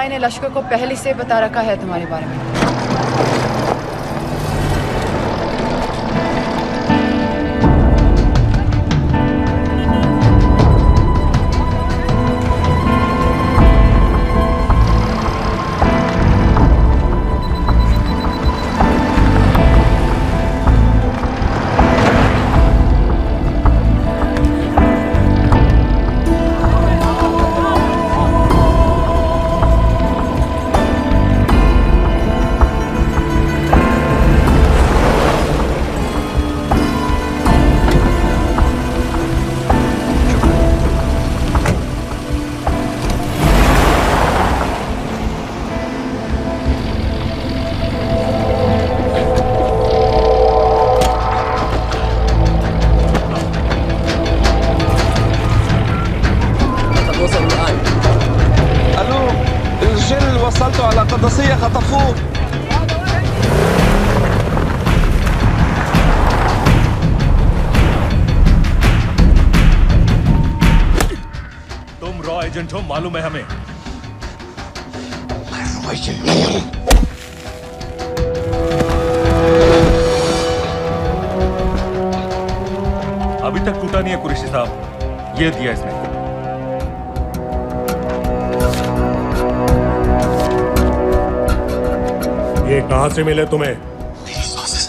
भाई ने लश्कर को पहले से बता रखा है तुम्हारे बारे में। एजेंट हो मालूम है हमें। अभी तक टूटा नहीं है कुरैशी साहब, ये दिया इसने। ये कहां से मिले तुम्हें? मेरी सॉसेस।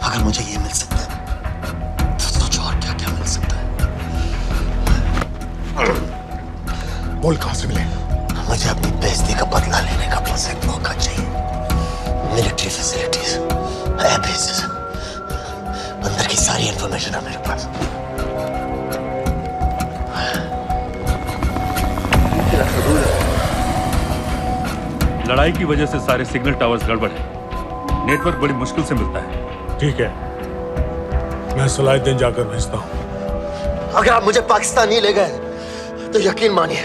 अगर मुझे ये मिल सकता है तो सोचो और क्या क्या मिल सकता है। बोल कहां से मिले? मुझे अपनी बेइज्जती का बदला लेने का बस एक मौका चाहिए। मिलिट्री फैसिलिटीज, एयर बेसेस, अंदर की सारी इंफॉर्मेशन है मेरे पास। लड़ाई की वजह से सारे सिग्नल टावर्स गड़बड़ है, नेटवर्क बड़ी मुश्किल से मिलता है। ठीक है, मैं सलाहुद्दीन जाकर भेजता हूं। अगर आप मुझे पाकिस्तान नहीं ले गए तो यकीन मानिए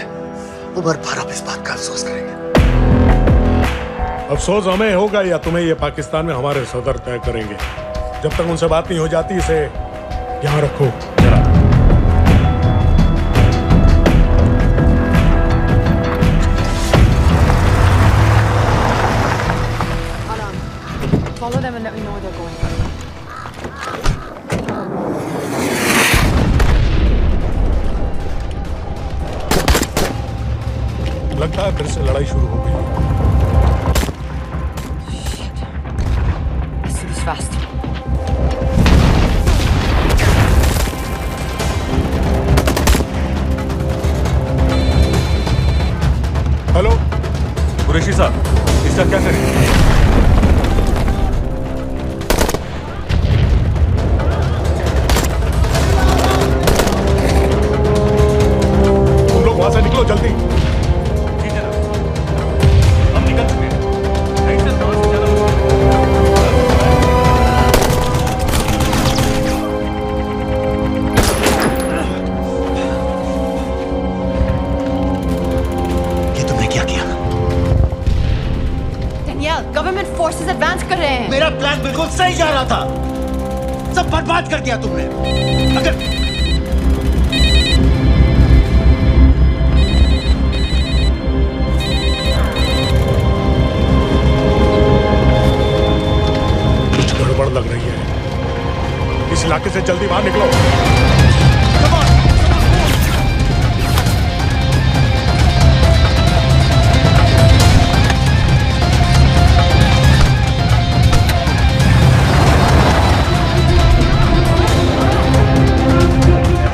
उमर भर आप इस बात का अफसोस करेंगे। अफसोस हमें होगा या तुम्हें ये पाकिस्तान में हमारे सदर तय करेंगे। जब तक उनसे बात नहीं हो जाती इसे यहाँ रखो। Follow them and let me know where they're going. लगता है फिर से लड़ाई शुरू हो गई। Shit. Let's do this fast. Hello Qureshi साहब, इसका क्या करें? से निकलो जल्दी। ठीक है ना, हम निकल चुके हैं। ऐसे समझ से चलो। ये तुमने क्या किया? Danielle, गवर्नमेंट फोर्सेस एडवांस कर रहे हैं। मेरा प्लान बिल्कुल सही जा रहा था, सब बर्बाद कर दिया तुमने। अगर लग रही है, इस इलाके से जल्दी बाहर निकलो।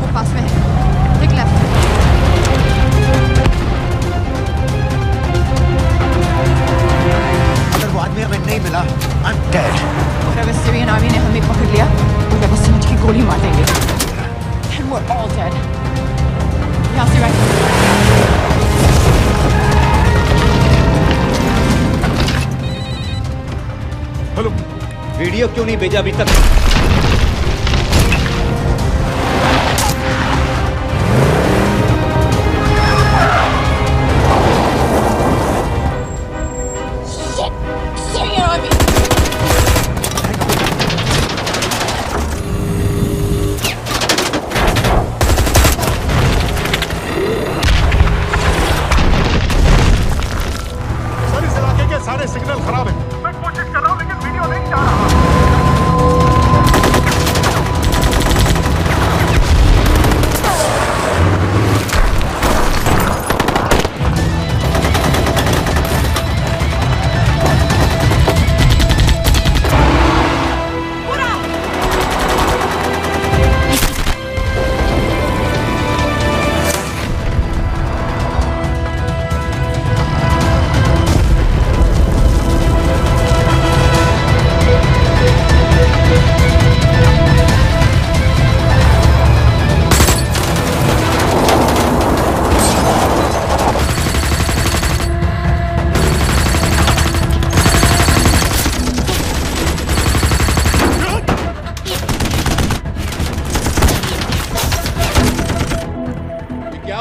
वो पास में है। Take left. आदमी हमें नहीं मिला, I'm dead. और अगर सीरियन आर्मी ने हमें पकड़ लिया तो वो समझ की गोली मार देंगे। And we're all dead. यहाँ से right. हेलो, वीडियो क्यों नहीं भेजा अभी तक?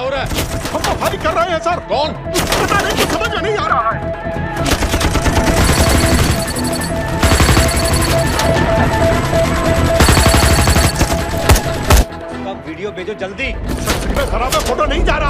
हो रहा है? हम तो फायरिंग कर रहे हैं सर। कौन? पता नहीं, कुछ समझ में नहीं आ रहा है। उसका वीडियो भेजो जल्दी। सिग्नल खराब है, फोटो नहीं जा रहा।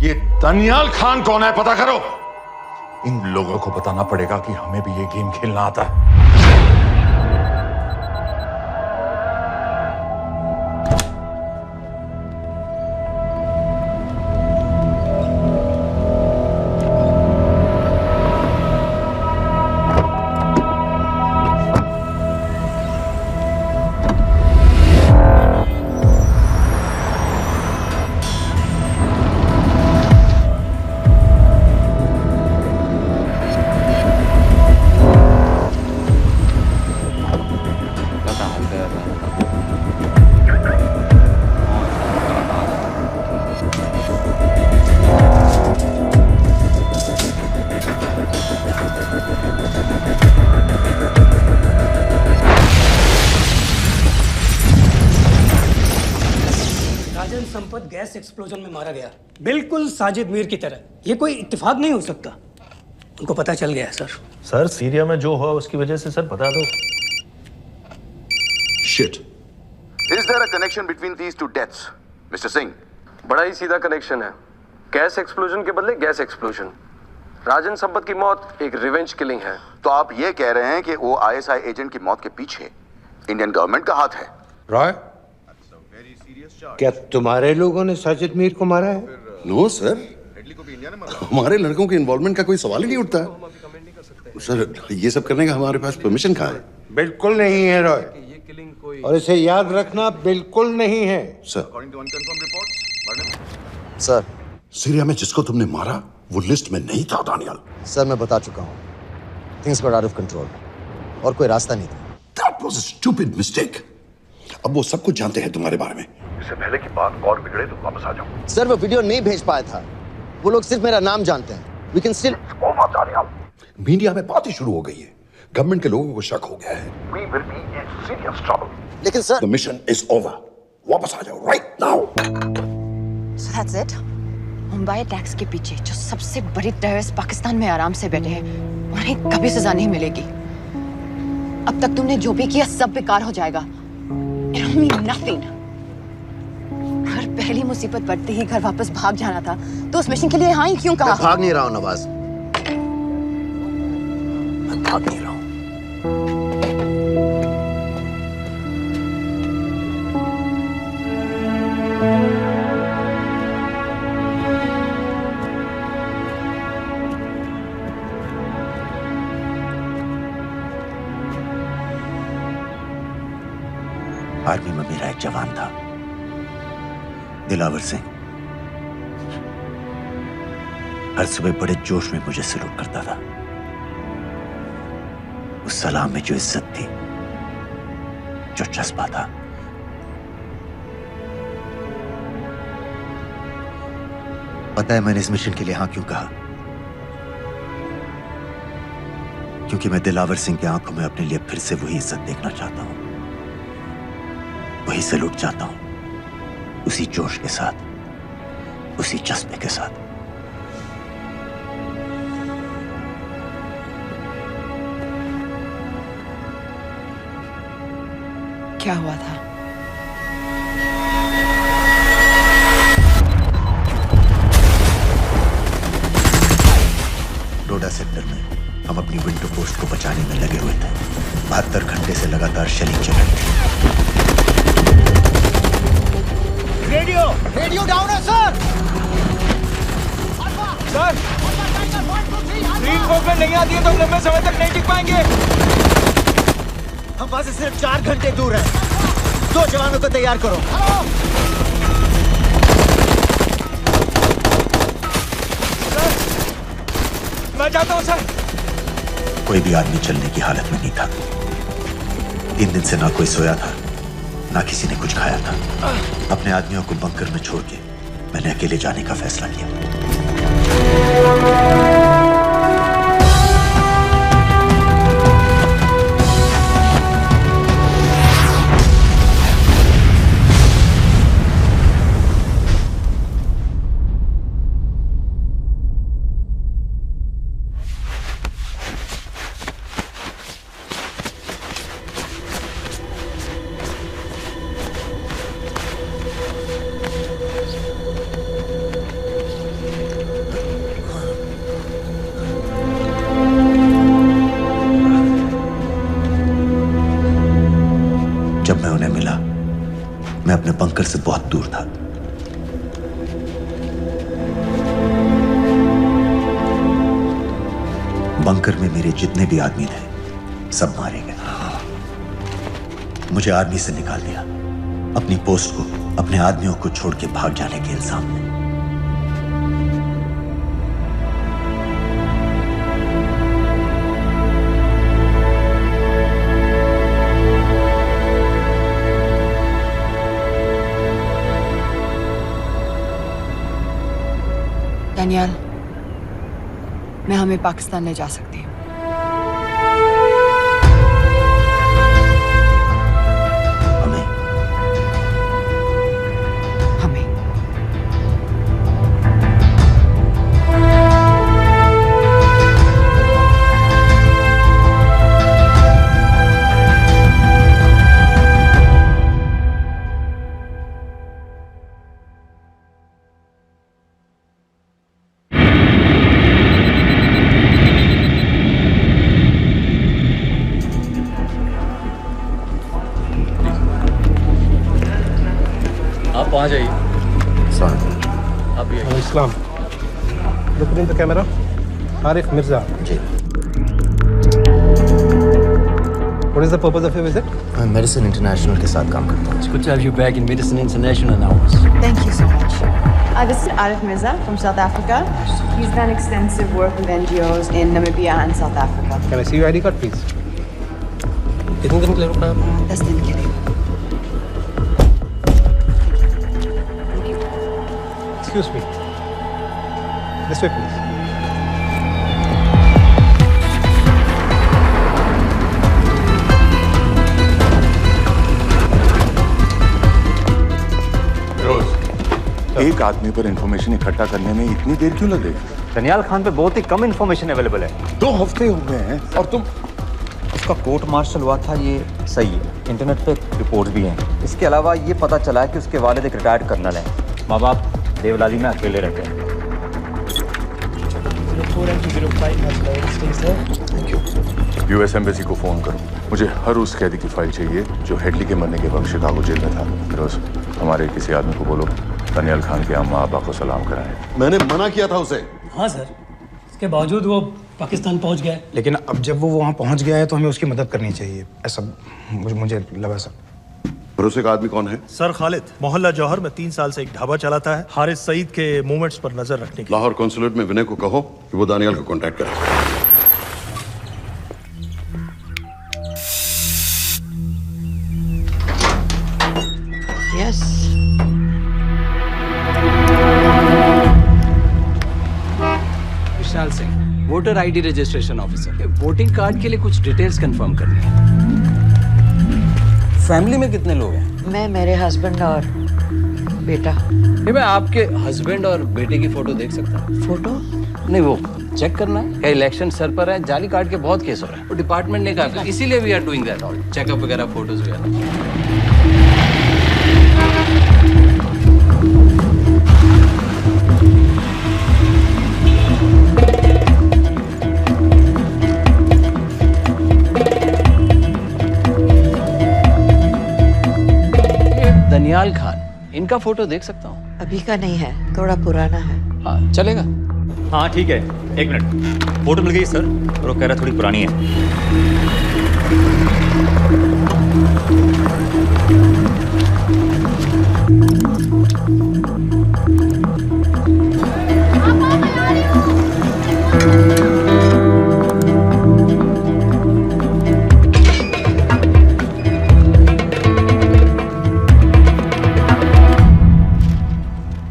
ये दानियाल खान कौन है, पता करो। इन लोगों को बताना पड़ेगा कि हमें भी ये गेम खेलना आता है। राजन संपत गैस एक्सप्लोजन में मारा गया, बिल्कुल साजिद मीर की तरह। ये कोई इत्तेफाक नहीं हो सकता। उनको पता चल गया है सर। सर सीरिया में जो हुआ उसकी वजह से सर बता दो। Shit. Is there a connection between these two deaths, Mr. Singh? बड़ा ही सीधा कनेक्शन है। गैस एक्सप्लोजन के बदले गैस एक्सप्लोजन। राजन संपत की मौत एक रिवेंज किलिंग है। तो आप ये कह रहे हैं कि वो आईएसआई एजेंट की मौत के पीछे इंडियन गवर्नमेंट का हाथ है? रॉय, क्या तुम्हारे लोगों ने साजिद मीर को मारा है? नो सर, हमारे लड़कों के इन्वॉल्वमेंट का कोई सवाल ही नहीं उठता। सर, ये सब करने का हमारे पास परमिशन कहाँ है? बिल्कुल नहीं है रॉय, और इसे याद रखना बिल्कुल नहीं है। सर, सीरिया में जिसको तुमने मारा वो लिस्ट में नहीं था दानियाल। सर मैं बता चुका हूँ, things were out of control और कोई रास्ता नहीं था। That was a stupid mistake. अब वो सब कुछ जानते हैं तुम्हारे बारे में। इससे पहले की बात और बिगड़े तो वापस आ जाओ। सर वो वीडियो नहीं भेज पाया था, वो लोग सिर्फ मेरा नाम जानते हैं। We can still... मीडिया में बात ही शुरू हो गई है, गवर्नमेंट के लोगों को शक हो गया है। We will be in serious trouble. लेकिन sir, The mission is over. वापस आ जाओ right now. So that's it? Mumbai attacks के पीछे जो सबसे बड़ी टेररिस्ट पाकिस्तान में आराम से बैठे हैं, उन्हें कभी सजा नहीं मिलेगी। अब तक तुमने जो भी किया सब बेकार हो जाएगा। It'll mean nothing. अगर पहली मुसीबत पड़ते ही घर वापस भाग जाना था, तो उस मिशन के लिए हाँ ही क्यों कहा? मैं भाग नहीं रहा हूँ नवाज, मैं भाग नहीं रहा हूँ। आर्मी में मेरा एक जवान था, दिलावर सिंह। हर सुबह बड़े जोश में मुझे सलूट करता था। उस सलाम में जो इज्जत थी, जो जज्बा था, पता है मैंने इस मिशन के लिए हाँ क्यों कहा? क्योंकि मैं दिलावर सिंह की आंखों में अपने लिए फिर से वही इज्जत देखना चाहता हूं, वही सलूट चाहता हूं, उसी जोश के साथ, उसी जज्बे के साथ। क्या हुआ था? गोडा सेक्टर में हम अपनी विंडो पोस्ट को बचाने में लगे हुए थे। 72 घंटे से लगातार शेलिंग चल रही थी। रेडियो डाउन है सर। सर, स्क्रीन ओपन नहीं आती है तो हम लंबे समय तक नहीं टिक पाएंगे। हम वहां से सिर्फ 4 घंटे दूर हैं। 2 जवानों को तैयार करो। मैं जाता हूँ सर। कोई भी आदमी चलने की हालत में नहीं था। 3 दिन से ना कोई सोया था, ना किसी ने कुछ खाया था। अपने आदमियों को बंकर में छोड़ के मैंने अकेले जाने का फैसला किया। जब मैं उन्हें मिला, मैं अपने बंकर से बहुत दूर था। बंकर में मेरे जितने भी आदमी थे, सब मारे गए। मुझे आर्मी से निकाल दिया, अपनी पोस्ट को, अपने आदमियों को छोड़ के भाग जाने के इल्जाम में। डैनियल, मैं हमें पाकिस्तान ले जा सकती हूँ। हमें आप वहाँ जाइए। आप ये इस्लाम। Look in the camera. Arif Mirza. जी। What is the purpose of your visit? मैं मेडिसिन इंटरनेशनल के साथ काम करता हूँ। It's good to have you back in Medicine International now. Thank you so much. This is Arif Mirza from South Africa. He's done extensive work with NGOs in Namibia and South Africa. Can I see your ID card, please? कितने दिन के लिए रुकना है? 10 दिन के लिए। Excuse me. This way, please. रोज, एक आदमी पर इंफॉर्मेशन इकट्ठा करने में इतनी देर क्यों लग रही है? दनियाल खान पे बहुत ही कम इंफॉर्मेशन अवेलेबल है। 2 हफ्ते हो गए हैं और तुम। उसका कोर्ट मार्शल हुआ था, ये सही है। इंटरनेट पे रिपोर्ट भी हैं। इसके अलावा ये पता चला है कि उसके वालिद एक रिटायर्ड कर्नल हैं। माँ बाप देवलाली में अकेले रहते हैं। यूएस एम्बेसी को फोन करो। मुझे हर उस कैदी की फाइल चाहिए जो हेडली के मरने के वक्त शिकागो जेल में था। फिरोज, हमारे किसी आदमी को बोलो दनियाल खान के अम्मा अब्बा को सलाम कराएं। मैंने मना किया था उसे। हाँ सर, इसके बावजूद वो पाकिस्तान पहुंच गया। लेकिन अब जब वो वहाँ पहुँच गया है तो हमें उसकी मदद करनी चाहिए। ऐसा मुझे लगा सर। भरोसे का आदमी कौन है? सर खालिद, मोहल्ला जौहर में 3 साल से एक ढाबा चलाता है। हारिस सईद के मूवमेंट्स पर नजर रखने के। लाहौर कॉन्सुलेट में विनय को कहो कि वो दानियाल को कांटेक्ट करे। Yes. Vishal Singh, voter ID registration officer. Voting card के लिए कुछ डिटेल्स कंफर्म करनी है। फैमिली में कितने लोग हैं? मैं, मेरे हस्बैंड और बेटा। मैं आपके हस्बैंड और बेटे की फोटो देख सकता हूँ? फोटो? नहीं, वो चेक करना है। क्या इलेक्शन सर पर है? जाली कार्ड के बहुत केस हो रहे हैं। वो डिपार्टमेंट ने कहा, इसीलिए we are doing that all, checkup वगैरह, फोटोज वगैरह। दनियाल खान, इनका फोटो देख सकता हूँ? अभी का नहीं है, थोड़ा पुराना है। हाँ चलेगा। हाँ ठीक है, 1 मिनट। फोटो मिल गई सर, और वो कह रहा थोड़ी पुरानी है।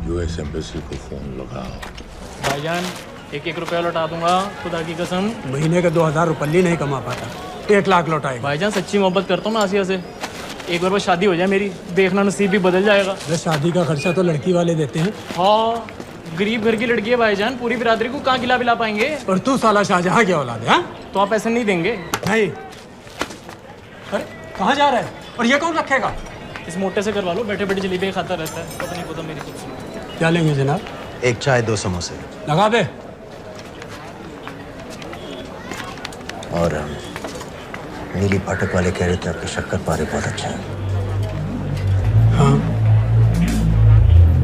यूएस एम्बेसी को फोन लगाओ। भाईजान 1-1 रुपया लौटा दूंगा, खुदा की कसम। महीने का 2000 रुपये नहीं कमा पाता, 1 लाख लौटाएगा। भाईजान सच्ची मोहब्बत करता हूँ मैं आसिया से, एक बार बस शादी हो जाए मेरी, देखना नसीब भी बदल जाएगा। अरे शादी का खर्चा तो लड़की वाले देते हैं। हाँ, गरीब घर की लड़की है भाईजान, पूरी बिरादरी को कहाँ खिला पाएंगे। और तू साला शाहजहां की औलाद है? हाँ? तो आप ऐसे नहीं देंगे? नहीं। अरे कहाँ जा रहा है? और ये कौन रखेगा? इस मोटे से करवा लो, बैठे बैठे जलेबी खाता रहता है, पता नहीं पता मेरी कुछ। क्या लेंगे जनाब? 1 चाय 2 समोसे लगा दे। और नीली फाटक वाले कह रहे थे आपके शक्कर पारे बहुत अच्छे हैं। हाँ,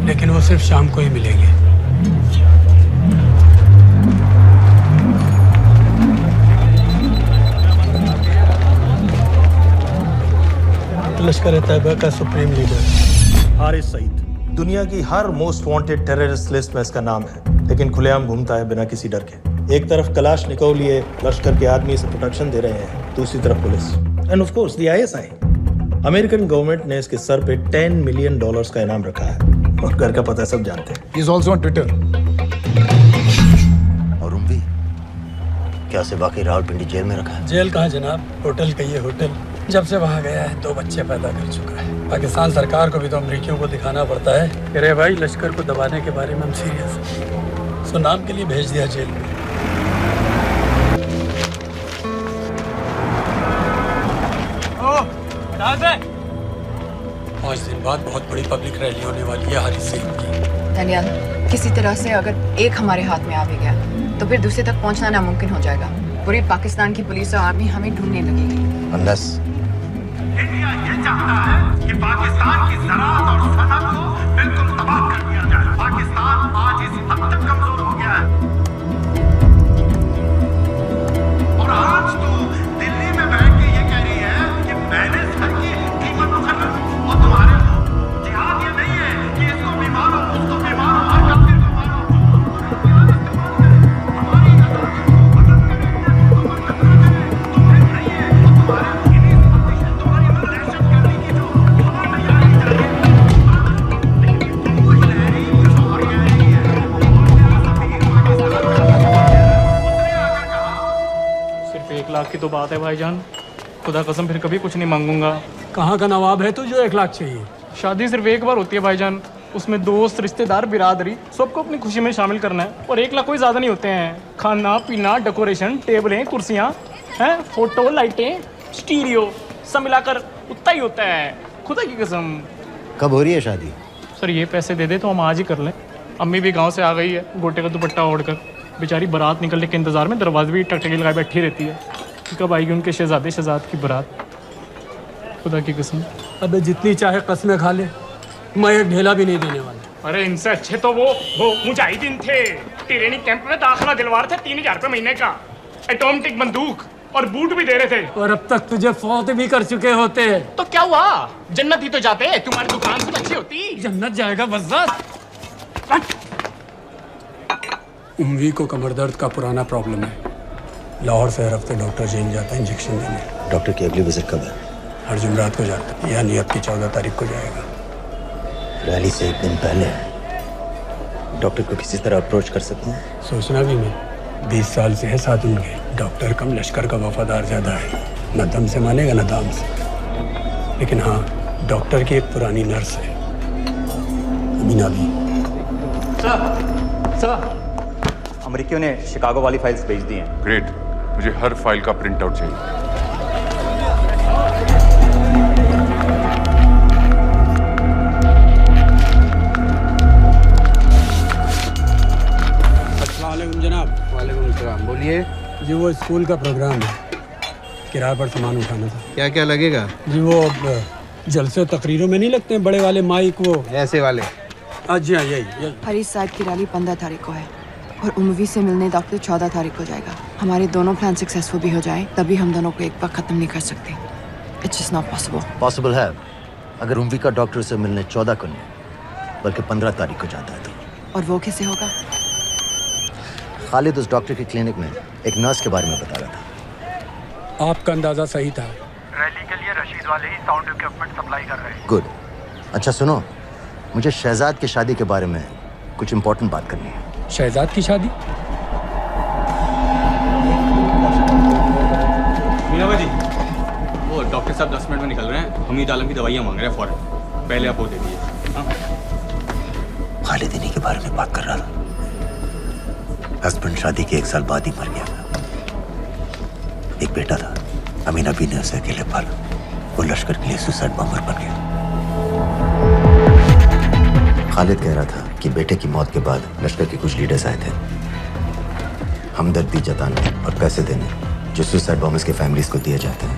लेकिन वो सिर्फ शाम को ही मिलेंगे। लश्कर तैयबा का सुप्रीम लीडर हारिस सईद, दुनिया की हर मोस्ट वांटेड टेररिस्ट लिस्ट में इसका नाम है, लेकिन खुलेआम घूमता है बिना किसी डर के। एक तरफ कलाशनिकोव लिए लश्कर के आदमी इसे प्रोटेक्शन दे रहे हैं, दूसरी तरफ police end of course the ISI. American government ने इसके सर पे $10 मिलियन का इनाम रखा है, और घर का पता सब जानते हैं। He is also on Twitter. और उम्वी क्या से बाकी रावलपिंडी जेल में रखा है? जेल कहाँ जनाब, होटल का ये होटल। जब से वहाँ गया है 2 बच्चे पैदा कर चुका है। पाकिस्तान सरकार को भी तो अमरीकियों को दिखाना पड़ता है कि अरे भाई लश्कर को दबाने के बारे में हम सीरियस हैं। सो नाम के लिए भेज दिया जेल में। 5 दिन बाद बहुत बड़ी पब्लिक रैली होने वाली है हारिस सईद की। दनियाल, किसी तरह से अगर एक हमारे हाथ में आ भी गया तो फिर दूसरे तक पहुंचना नामुमकिन हो जाएगा। पूरी पाकिस्तान की पुलिस और आर्मी हमें ढूंढने लगेगी। Unless इंडिया ये चाहता है कि पाकिस्तान की ज़राअत और सनअत को बिल्कुल तबाह कर दिया जाए। पाकिस्तान आज इस हद तक कमजोर हो गया है, और आज तो दिल्ली में बैठ के ये कह रही है कि मैंने सर की कीमत मुकर्रर की। और तुम्हारे जिहाद ये नहीं है कि इसको भी मारो, उसको भी मारो, हर काफिर को मारो। सिर्फ 1 लाख की तो बात है भाईजान, खुदा कसम फिर कभी कुछ नहीं मांगूंगा। कहाँ का नवाब है तू जो 1 लाख चाहिए? शादी सिर्फ एक बार होती है भाईजान, उसमें दोस्त रिश्तेदार बिरादरी सबको अपनी खुशी में शामिल करना है, और 1 लाख कोई ज़्यादा नहीं होते हैं। खाना पीना, डेकोरेशन, टेबलें, कुर्सियाँ हैं, फोटो, लाइटें, स्टीरियो सब मिलाकर उतना ही होता है, खुदा की कसम। कब हो रही है शादी? सर ये पैसे दे दे तो हम आज ही कर लें। अम्मी भी गांव से आ गई है, गोटे का दुपट्टा ओढ़कर, बेचारी बारात निकलने के इंतजार में दरवाजे भी टकटकी लगाए बैठी रहती है कि कब आएगी उनके शहजाद की बारात, खुदा की कसम। अबे जितनी चाहे कस्में खा ले, मैं एक ढेला भी नहीं देने वाला। अरे इनसे अच्छे तो वो मुजाहिदीन थे, ट्रेनिंग कैंप में दाखिला दिलवा रहे थे 3000 रुपये महीने का, एटॉमिक बंदूक और बूट भी दे रहे थे। और अब तक तुझे फौत भी कर चुके होते। तो क्या हुआ, जन्नत ही तो जाते, तुम्हारी दुकान से अच्छी होती। जन्नत जाएगा बज़्ज़ात। उम्वी को कमर दर्द का पुराना प्रॉब्लम है, लाहौर से हर हफ्ते डॉक्टर जेल जाता है इंजेक्शन देने। डॉक्टर की अगली विजिट कब है? हर जुमरात को जाता है, यानी अब की 14 तारीख को जाएगा। रैली से 1 दिन पहले डॉक्टर को किसी तरह अप्रोच कर सकते हैं? सोचना भी नहीं, 20 साल से है साथ उनके। डॉक्टर कम लश्कर का वफादार ज्यादा है, न दम से मानेगा न दाम से। लेकिन हाँ, डॉक्टर की एक पुरानी नर्स है, अमीना भी। सर, अमेरिकियों ने शिकागो वाली फाइल्स भेज दी हैं। ग्रेट, मुझे हर फाइल का प्रिंट आउट चाहिए। जनाब। वालेकुम सलाम, बोलिए। जी वो स्कूल का प्रोग्राम है, किराए पर सामान उठाना था। क्या क्या लगेगा? जी वो जलसे तकरीरों में नहीं लगते हैं बड़े वाले माइक वो ऐसे वाले? जी हाँ, यही। हरीश साहब की रैली 15 तारीख को है और उमवी से मिलने डॉक्टर 14 तारीख को जाएगा। हमारे दोनों प्लान सक्सेसफुल भी हो जाए तभी हम दोनों को एक बार खत्म नहीं कर सकते। It's just not possible. Possible है अगर उमवी का डॉक्टर से मिलने 14 को नहीं बल्कि 15 तारीख को जाता है तो। और वो कैसे होगा? खालिद उस डॉक्टर की क्लिनिक में एक नर्स के बारे में बता रहा था। आपका अंदाजा सही था। रैली के लिए रशीद वाले ही साउंड इक्विपमेंट सप्लाई कर रहे हैं। गुड। अच्छा सुनो, मुझे शहजाद की शादी के बारे में कुछ इम्पोर्टेंट बात करनी है। शहजाद की शादी? मीना जी, वो डॉक्टर साहब 10 मिनट में निकल रहे हैं। हमीद आलम की दवाइयाँ मांग रहे हैं फौरन। पहले आप वो दे दीजिए। खालिद इन्हीं के बारे में बात कर रहा था। हस्बैंड शादी के 1 साल बाद ही मर गया। एक बेटा था, अमीना भी ने उसे अकेले पाला। वो लश्कर के लिए सुसाइड बॉम्बर बन गया। खालिद कह रहा था कि बेटे की मौत के बाद लश्कर के कुछ लीडर्स आए थे हमदर्दी जताने और पैसे देने जो सुसाइड बॉम्बर्स के फैमिलीज को दिए जाते हैं।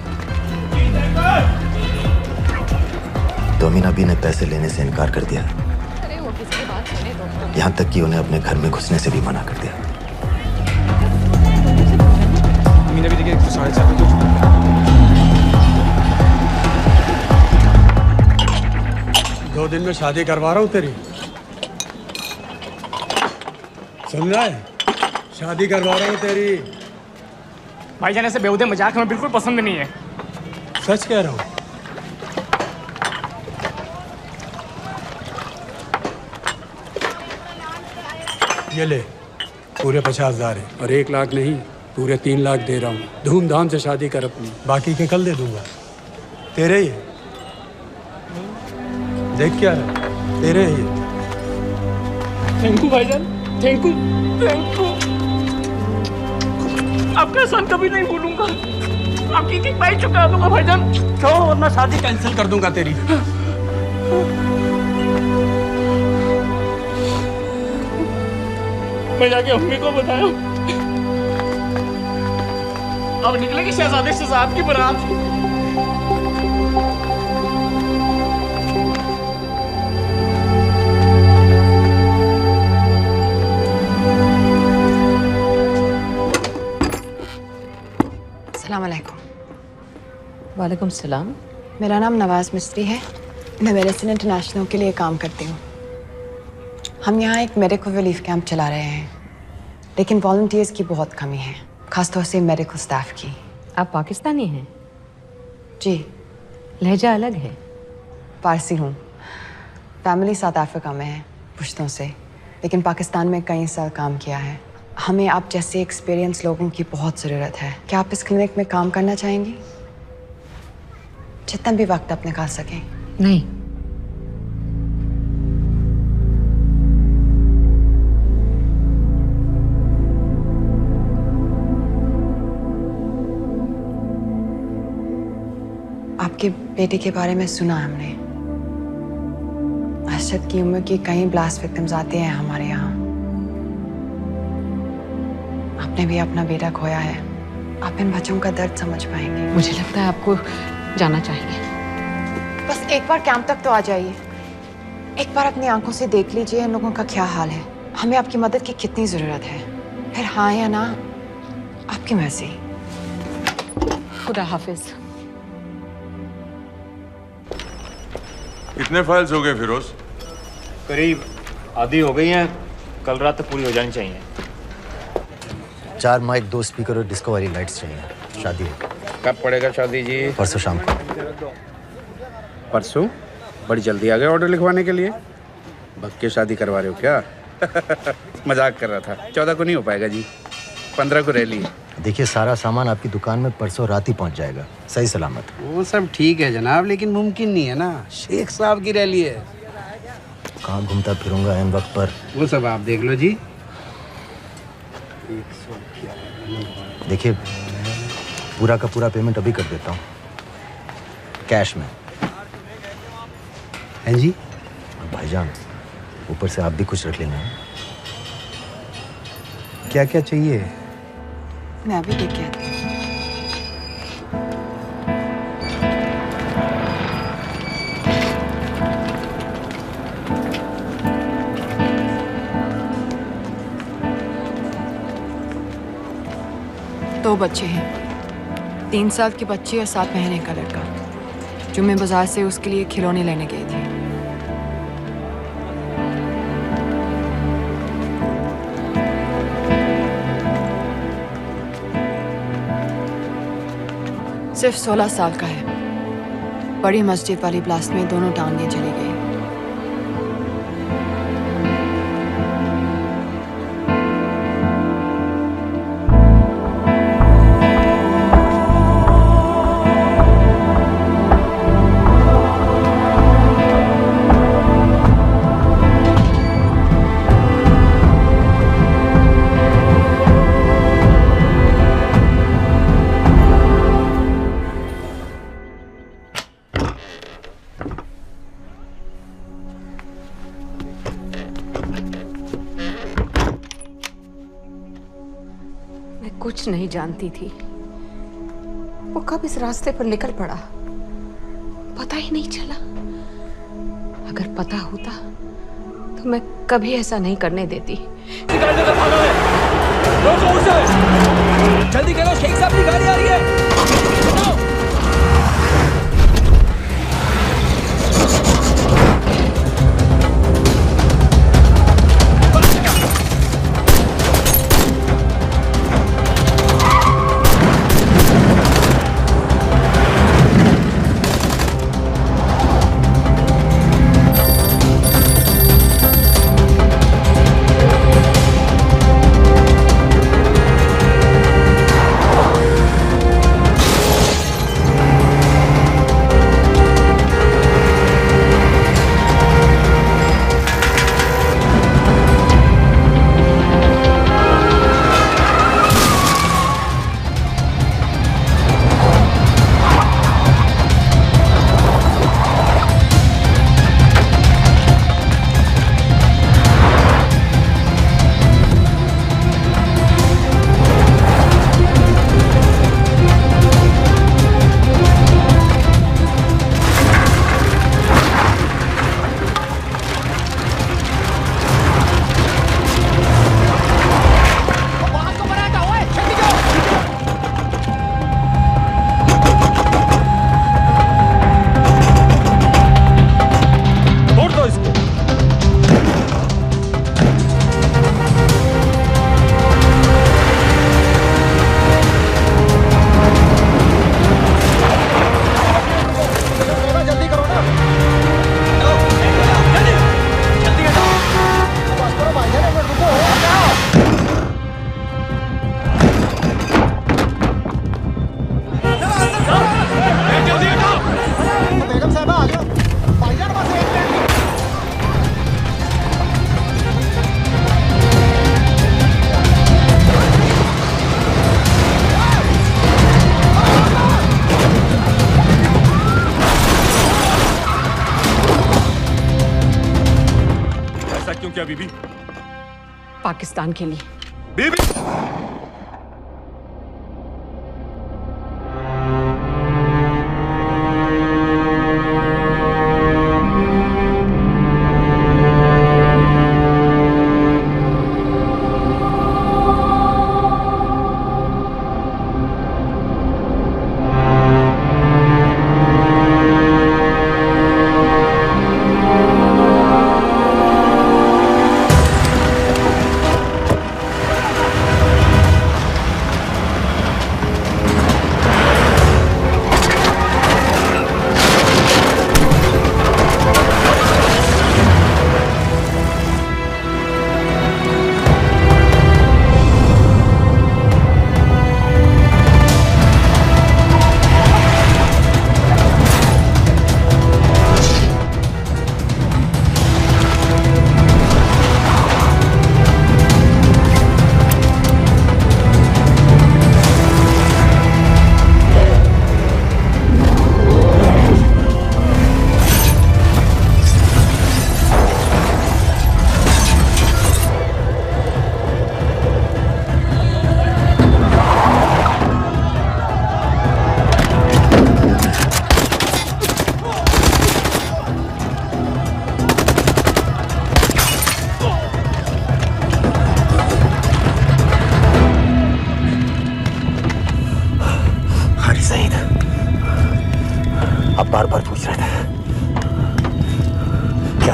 तो अमीना भी ने पैसे लेने से इनकार कर दिया, यहाँ तक कि उन्हें अपने घर में घुसने से भी मना कर दिया। मीना भी देखिए 7:30 2 दिन में शादी करवा रहा हूँ तेरी, सुन रहा है? शादी करवा रहा हूँ तेरी। भाईजान ऐसे बेहुदे मजाक हमें बिल्कुल पसंद नहीं है। सच कह रहा हूँ। ये ले, पूरे 50,000 है और 1 लाख नहीं, पूरे 3 लाख दे रहा हूँ। धूमधाम से शादी कर अपनी, बाकी के कल दे दूंगा। तेरे ही है। देख क्या है, तेरे ही है। थैंक यू भाईजान, थैंक यू, थैंक यू। आपका एहसान कभी नहीं भूलूंगा। आपकी एक बाई चुका दूंगा भाईजान। क्यों? वरना शादी कैंसिल कर दूंगा तेरी। मैं जाके अम्मी को बताया। अब निकलेगी शहजादे शहजाद की बारात। अस्सलाम वालेकुम। वालेकुम सलाम। मेरा नाम नवाज मिस्त्री है। मैं मेडिसिन इंटरनेशनल के लिए काम करती हूँ। हम यहाँ एक मेडिकल रिलीफ कैंप चला रहे हैं, लेकिन वॉलंटियर्स की बहुत कमी है, खासतौर से मेडिकल स्टाफ की। आप पाकिस्तानी हैं? जी। लहजा अलग है। पारसी हूँ। फैमिली साउथ अफ्रीका में है, पुश्तों से, लेकिन पाकिस्तान में कई साल काम किया है। हमें आप जैसे एक्सपीरियंस लोगों की बहुत ज़रूरत है। क्या आप इस क्लिनिक में काम करना चाहेंगी? जितना भी वक्त आप निकाल सकें। नहीं। आपके बेटे के बारे में सुना हमने। अरशद की उम्र के कई ब्लास्ट विक्टिम्स आते हैं हमारे यहाँ। आपने भी अपना बेटा खोया है। आप इन बच्चों का दर्द समझ पाएंगे। मुझे लगता है आपको जाना चाहिए। बस एक बार कैंप तक तो आ जाइए। एक बार अपनी आंखों से देख लीजिए इन लोगों का क्या हाल है। हमें आपकी मदद की कितनी जरूरत है। फिर हाँ या ना, आपकी मर्जी। खुदा हाफिज। कितने फाइल्स हो गए फिरोज? करीब आधी हो गई हैं। कल रात तक पूरी हो जानी चाहिए। 4 माइक, 2 स्पीकर और डिस्को वाली लाइट्स चाहिए। शादी है। कब पड़ेगा शादी जी? परसों शाम को। परसों? बड़ी जल्दी आ गए ऑर्डर लिखवाने के लिए। भक्के शादी करवा रहे हो क्या? मजाक कर रहा था। 14 को नहीं हो पाएगा जी, 15 को रैली है। देखिए, सारा सामान आपकी दुकान में परसों रात ही पहुंच जाएगा, सही सलामत। वो सब ठीक है जनाब, लेकिन मुमकिन नहीं है ना। शेख साहब की रैली है। कहाँ घूमता फिरूंगा इन वक्त पर? वो सब आप देख लो जी। देखिए, पूरा का पूरा पेमेंट अभी कर देता हूँ, कैश में। हैं जी? भाईजान, ऊपर से आप भी कुछ रख लेना। क्या क्या चाहिए? मैं अभी देख के आती हूँ। बच्चे हैं, 3 साल की बच्ची और 7 महीने का लड़का, जो मैं बाजार से उसके लिए खिलौने लेने गई थी। सिर्फ 16 साल का है। बड़ी मस्जिद वाली ब्लास्ट में दोनों टांगें चली गई। कुछ नहीं जानती थी वो कब इस रास्ते पर निकल पड़ा, पता ही नहीं चला। अगर पता होता तो मैं कभी ऐसा नहीं करने देती। जल्दी करो, शेख साहब की गाड़ी आ रही है। क्या बीबी? पाकिस्तान के लिए। बीबी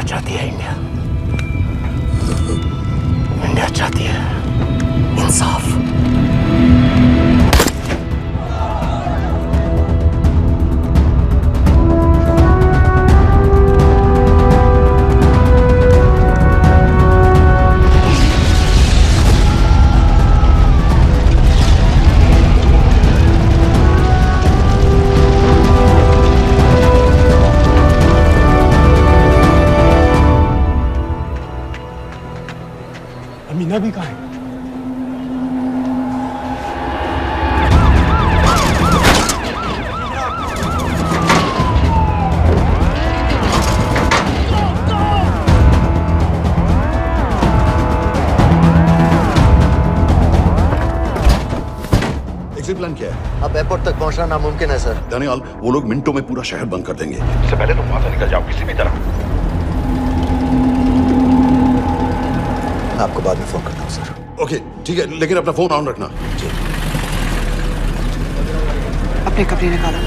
चाहती है इंडिया। इंडिया चाहती है इंसाफ। अमीना भी कहाँ है? एग्जिट प्लान क्या है? अब एयरपोर्ट तक पहुंचना नामुमकिन है सर। दानियाल, वो लोग मिनटों में पूरा शहर बंद कर देंगे। इससे पहले तुम वहां से निकल जाओ किसी भी तरह। आपको बाद में फोन करता हूँ सर। ओके ठीक है, लेकिन अपना फोन ऑन रखना। जी। अपने कपड़े निकालो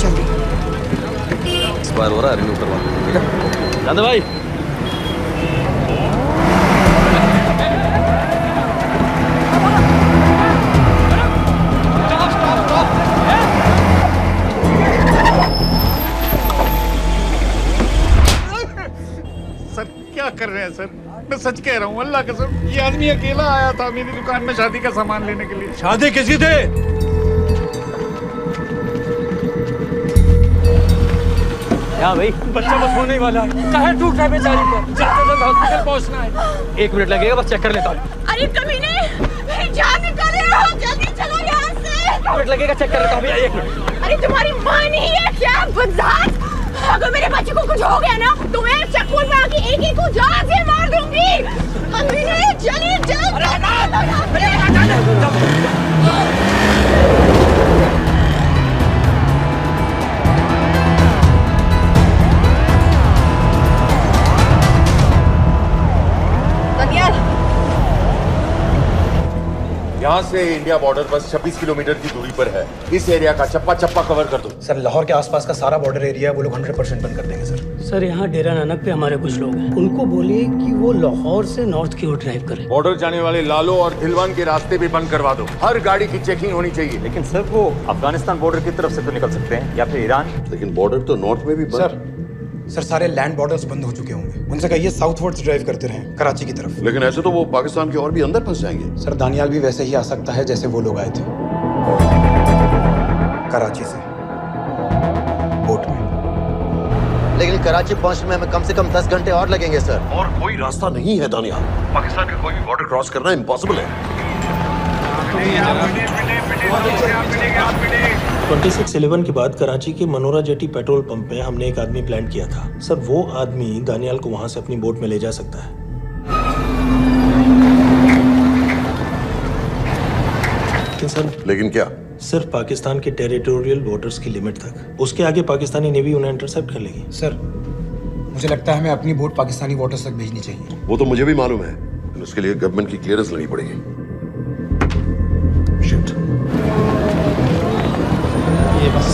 जल्दी। एक्सपायर हो रहा है, रिन्यू करवा ठीक है। जान दे भाई। सर क्या कर रहे हैं सर? मैं सच कह रहा हूँ, अल्लाह कसम, ये आदमी अकेला आया था मेरी दुकान में शादी का सामान लेने के लिए। शादी किसकी थी? क्या भाई? बच्चा बस होने वाला है। काहे टूट रहा है बेचारी पर? जल्द से जल्द हॉस्पिटल पहुंचना है। 1 मिनट लगेगा, बस चेक कर लेता हूँ। अरे कमीने, मेरी जान निकाल रहे हो, जल्दी चलो यहाँ से। 1 मिनट लगेगा, चेक कर लेता हूँ भैया, 1 मिनट। अरे तुम्हारी माँ नहीं है क्या गुजरात? अगर मेरे बच्चे को कुछ हो गया ना तो मैं चक्कू में आके एक को जान से मार दूंगी। कमीने चलिए जल्द। यहाँ से इंडिया बॉर्डर बस 26 किलोमीटर की दूरी पर है। इस एरिया का चप्पा चप्पा कवर कर दो। सर लाहौर के आसपास का सारा बॉर्डर एरिया वो लोग 100% बंद कर देंगे सर। सर यहाँ डेरा नानक पे हमारे कुछ लोग हैं, उनको बोलिए कि वो लाहौर से नॉर्थ की ओर ड्राइव करें। बॉर्डर जाने वाले लालो और धिलवान के रास्ते भी बंद करवा दो। हर गाड़ी की चेकिंग होनी चाहिए। लेकिन सर वो अफगानिस्तान बॉर्डर की तरफ से तो निकल सकते हैं, या फिर ईरान। लेकिन बॉर्डर तो नॉर्थ में भी बंद। सर सारे लैंड बॉर्डर्स बंद हो चुके होंगे। उनसे कहिए साउथवर्ड्स ड्राइव करते रहें कराची की तरफ। लेकिन ऐसे तो वो पाकिस्तान के और भी अंदर फंस जाएंगे। सर दानियाल भी वैसे ही आ सकता है जैसे वो लोग आए थे, कराची से बोट में। लेकिन कराची पहुंचने में हमें कम से कम 10 घंटे और लगेंगे सर। और कोई रास्ता नहीं है दानियाल। पाकिस्तान का कोई भी बॉर्डर क्रॉस करना इम्पॉसिबल है। 26/11 के बाद कराची के मनोरा जेटी पेट्रोल पंप में हमने एक आदमी प्लान किया था। सर वो आदमी दानियाल को वहां से अपनी बोट में ले जा सकता है। लेकिन क्या? सिर्फ पाकिस्तान के टेरिटोरियल बॉर्डर्स की लिमिट तक। उसके आगे पाकिस्तानी नेवी उन्हें इंटरसेप्ट कर लेगी। सर मुझे लगता है हमें अपनी बोट पाकिस्तानी वाटर्स तक भेजनी चाहिए। वो तो मुझे भी मालूम है, उसके लिए गवर्नमेंट की क्लियरेंस लेनी पड़ेगी। शिट। ये बस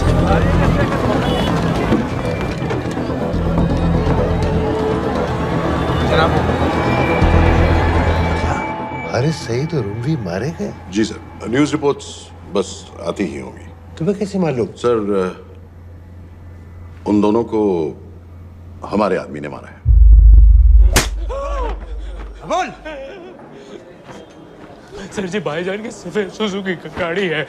जनाब, हारिस सईद और उमरी मारे गए? जी सर, न्यूज़ रिपोर्ट्स बस आती ही होंगी। तुम्हें कैसे मालूम? सर उन दोनों को हमारे आदमी ने मारा है। बोल। सर जी भाईजान की सफेद सुजुकी की गाड़ी है।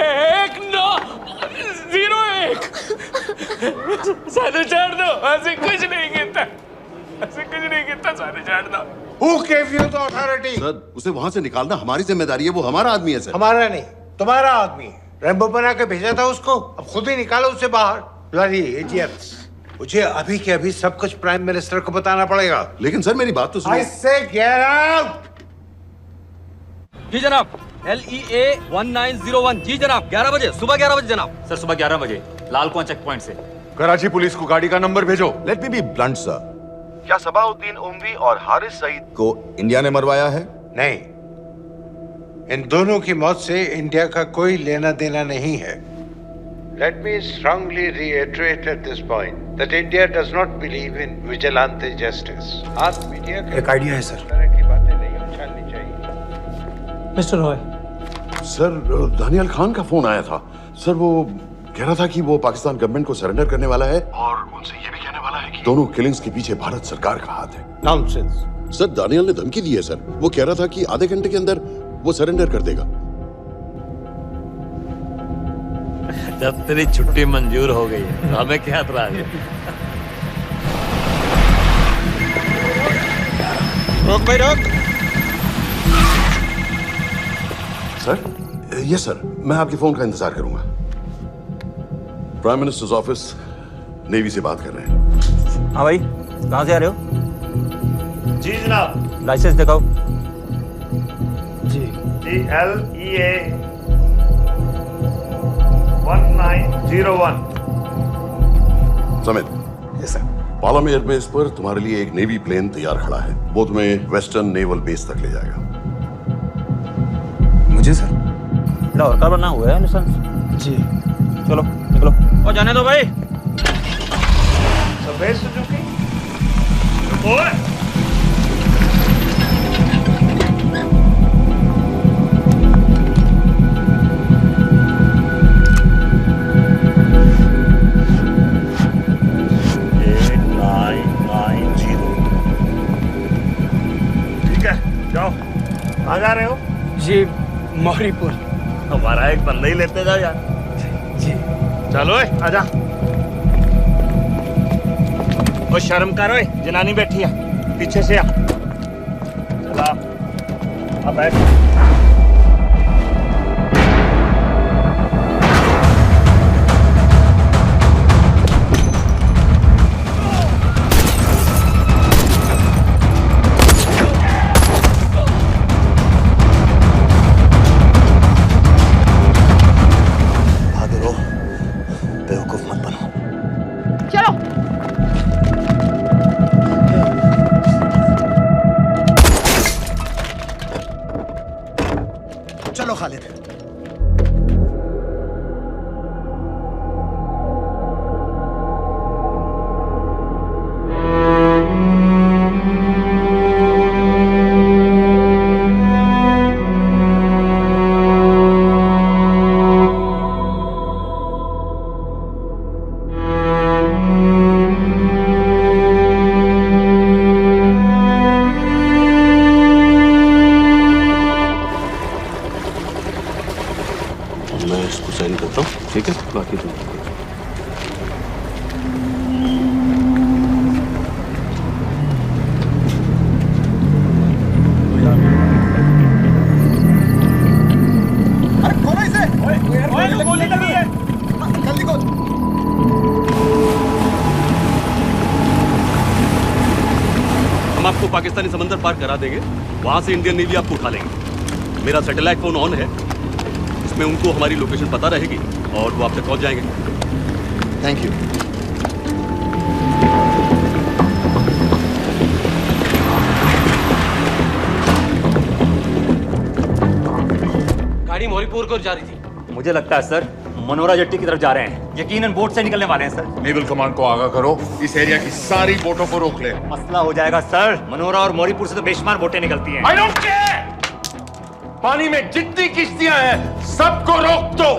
एक 901 साढ़े 4 दो। ऐसे कुछ नहीं गिनता, ऐसे कुछ नहीं गिनता। साढ़े 4 दो। Who gave you the authority? Sir उसे वहां से निकालना हमारी जिम्मेदारी है। वो हमारा आदमी है सर। हमारा नहीं, तुम्हारा आदमी। रैम्बो बना के भेजा था उसको, अब खुद ही निकालो उसे बाहर। Bloody idiots. मुझे अभी के अभी सब कुछ प्राइम मिनिस्टर को बताना पड़ेगा। लेकिन सर मेरी बात तो सुनो। I say get out! जी जनाब, LEA 1901। जी जनाब, 11 बजे, सुबह 11 बजे जनाब। सर सुबह 11 बजे लाल कुआं चेक पॉइंट से। कराची पुलिस को गाड़ी का नंबर भेजो। Let me be blunt sir. क्या सबाउद्दीन उमवी और हारिस सईद को इंडिया ने मरवाया है? नहीं, इन दोनों की मौत से इंडिया का कोई लेना देना नहीं है। Let me strongly reiterate at this point that India does not believe in vigilante justice. आप मीडिया के एक आइडिया है सर। तरह की बातें नहीं उछालनी चाहिए। मिस्टर रॉय, सर दानियल खान का फोन आया था। सर वो कह रहा था कि वो पाकिस्तान गवर्नमेंट को सरेंडर करने वाला है और उनसे ये भी कहने वाला है कि दोनों किलिंग्स के पीछे भारत सरकार का हाथ है। नॉनसेंस। सर दानियल ने धमकी दी है सर। वो कह रहा था कि आधे घंटे के अंदर वो सरेंडर कर देगा। जब तेरी छुट्टी मंजूर हो गई है तो हमें क्या एतराज है? रोक भाई रोक। सर यस सर, मैं आपके फोन का इंतजार करूंगा। प्राइम मिनिस्टर्स ऑफिस नेवी से बात कर रहे हैं। हाँ भाई, कहाँ से आ रहे हो? जी जनाब। लाइसेंस दिखाओ। जी LEA 1901। Samit. Yes sir. Palam airbase पर तुम्हारे लिए एक नेवी प्लेन तैयार खड़ा है। वो तुम्हें वेस्टर्न नेवल बेस तक ले जाएगा। मुझे सर? लाहौर का बना हुआ है लाइसेंस। जी। चलो निकलो। और जाने दो भाई। सफेद सुजुकी। ओए जाओ। कहाँ जा रहे हो? जी मौरीपुर। हमारा एक बंदा ही लेते जाओ यार। जी। चलो आजा। ओ शर्म करो, जनानी बैठी है पीछे से आ। चला अब बैठ। चलो खालिद। मैं इसको साइन करता हूँ, ठीक है? बाकी तुम गोली लगी है। जल्दी खोल। हम आपको पाकिस्तानी समंदर पार करा देंगे, वहां से इंडियन नेवी आपको उठा लेंगे। मेरा सैटेलाइट फोन ऑन है, इसमें उनको हमारी लोकेशन पता रहेगी और वो आप तक पहुंच जाएंगे। Thank you. गाड़ी मौरीपुर को जा रही थी। मुझे लगता है सर मनोरा जेट्टी की तरफ जा रहे हैं। यकीनन बोट से निकलने वाले हैं सर। नेवल कमांड को आगाह करो, इस एरिया की सारी बोटों को रोक ले। मसला हो जाएगा सर। मनोरा और मौरीपुर से तो बेशुमार बोटें निकलती हैं। I don't care! पानी में जितनी किश्तियां हैं सबको रोक दो,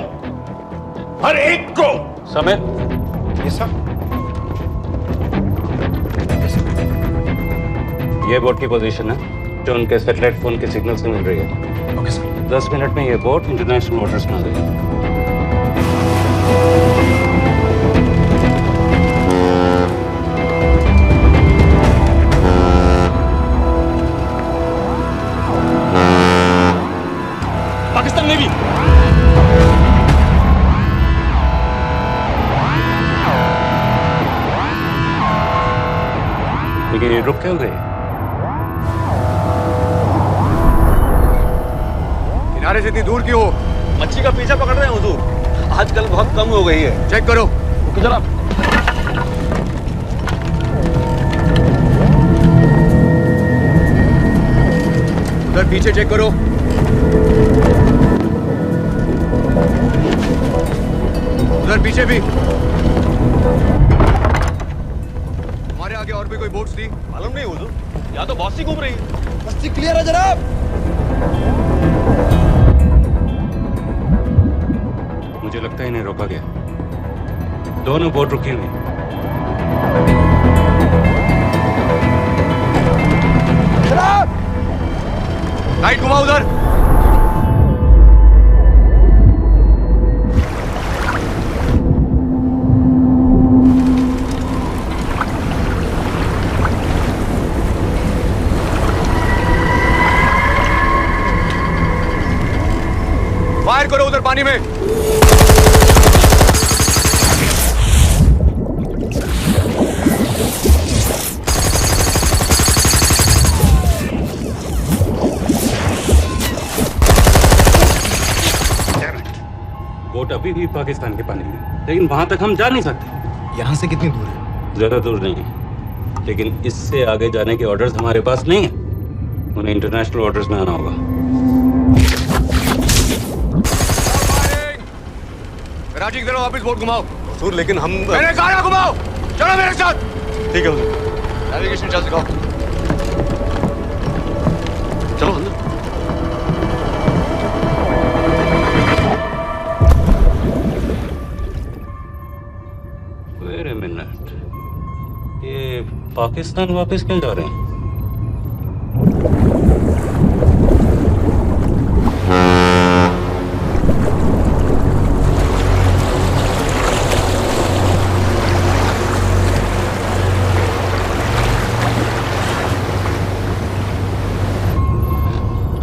हर एक को। समित। ये सब ये बोट की पोजीशन है जो उनके सैटेलाइट फोन के सिग्नल से मिल रही है। Okay sir. 10 मिनट में ये बोट इंटरनेशनल वाटर्स में आ गई। पाकिस्तान नेवी। लेकिन ये रुक क्यों गए? किनारे से इतनी दूर क्यों हो? मच्छी का पीछा पकड़ रहे हैं हुजूर। आजकल बहुत कम हो गई है। चेक करो। जरा उधर पीछे चेक करो। उधर पीछे भी हमारे आगे और भी कोई बोट्स थी? मालूम नहीं हुजूर, यहाँ तो बहुत सी घूम रही है। बस्ती क्लियर है जनाब। मुझे लगता है इन्हें रोका गया। दोनों बोट रुकी हुई। जनाब लाइट घुमा उधर। फायर करो उधर पानी में। बोट अभी भी पाकिस्तान के पानी में, लेकिन वहां तक हम जा नहीं सकते। यहाँ से कितनी दूर है? ज्यादा दूर नहीं है, लेकिन इससे आगे जाने के ऑर्डर्स हमारे पास नहीं है। उन्हें इंटरनेशनल ऑर्डर्स में आना होगा। राजी की तरह वापस बोट घुमाओ। हुजूर लेकिन हम मैंने कहा ना घुमाओ। चलो मेरे साथ। ठीक है हुजूर। नेविगेशन चार्ज दिखाओ। चलो अंदर। वेट अ मिनट, ये पाकिस्तान वापस क्यों जा रहे हैं?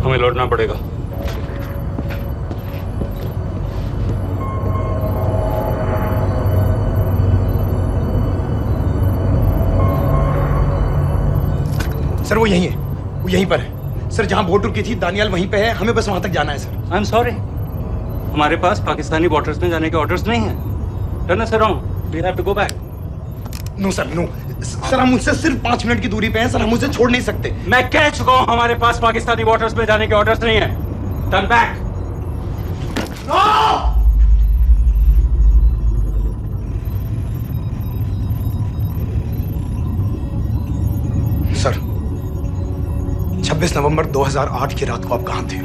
हमें लौटना पड़ेगा। सर वो यहीं है, वो यहीं पर है। सर जहां बोट रुकी थी दानियाल वहीं पे है, हमें बस वहां तक जाना है सर। आई एम सॉरी, हमारे पास पाकिस्तानी बॉर्डर्स में जाने के ऑर्डर्स नहीं है। Turn us around, we have to go back. No sir, no sir, हम मुझसे सिर्फ 5 मिनट की दूरी पे हैं सर, हम उसे छोड़ नहीं सकते। मैं कह चुका हूं हमारे पास पाकिस्तानी बॉर्डर्स में जाने के ऑर्डर्स नहीं है। Turn back. सर 26 नवंबर 2008 की रात को आप कहां थे?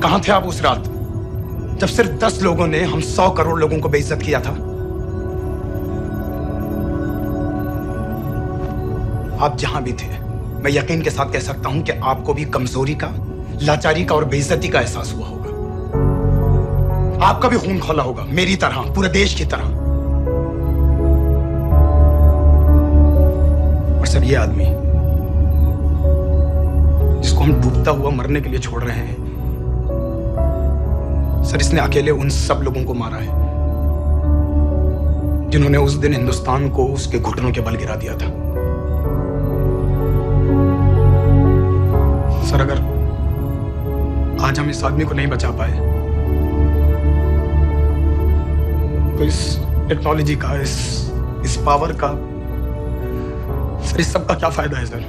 कहां थे आप उस रात जब सिर्फ 10 लोगों ने हम 100 करोड़ लोगों को बेइज्जत किया था? आप जहां भी थे, मैं यकीन के साथ कह सकता हूं कि आपको भी कमजोरी का, लाचारी का और बेइज्जती का एहसास हुआ होगा। आपका भी खून खौला होगा, मेरी तरह, पूरे देश की तरह। और सब ये आदमी जिसको हम डूबता हुआ मरने के लिए छोड़ रहे हैं, सर इसने अकेले उन सब लोगों को मारा है जिन्होंने उस दिन हिंदुस्तान को उसके घुटनों के बल गिरा दिया था। सर अगर आज हम इस आदमी को नहीं बचा पाए तो इस टेक्नोलॉजी का, इस पावर का, सर इस सब का क्या फायदा है सर?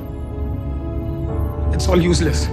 It's all useless.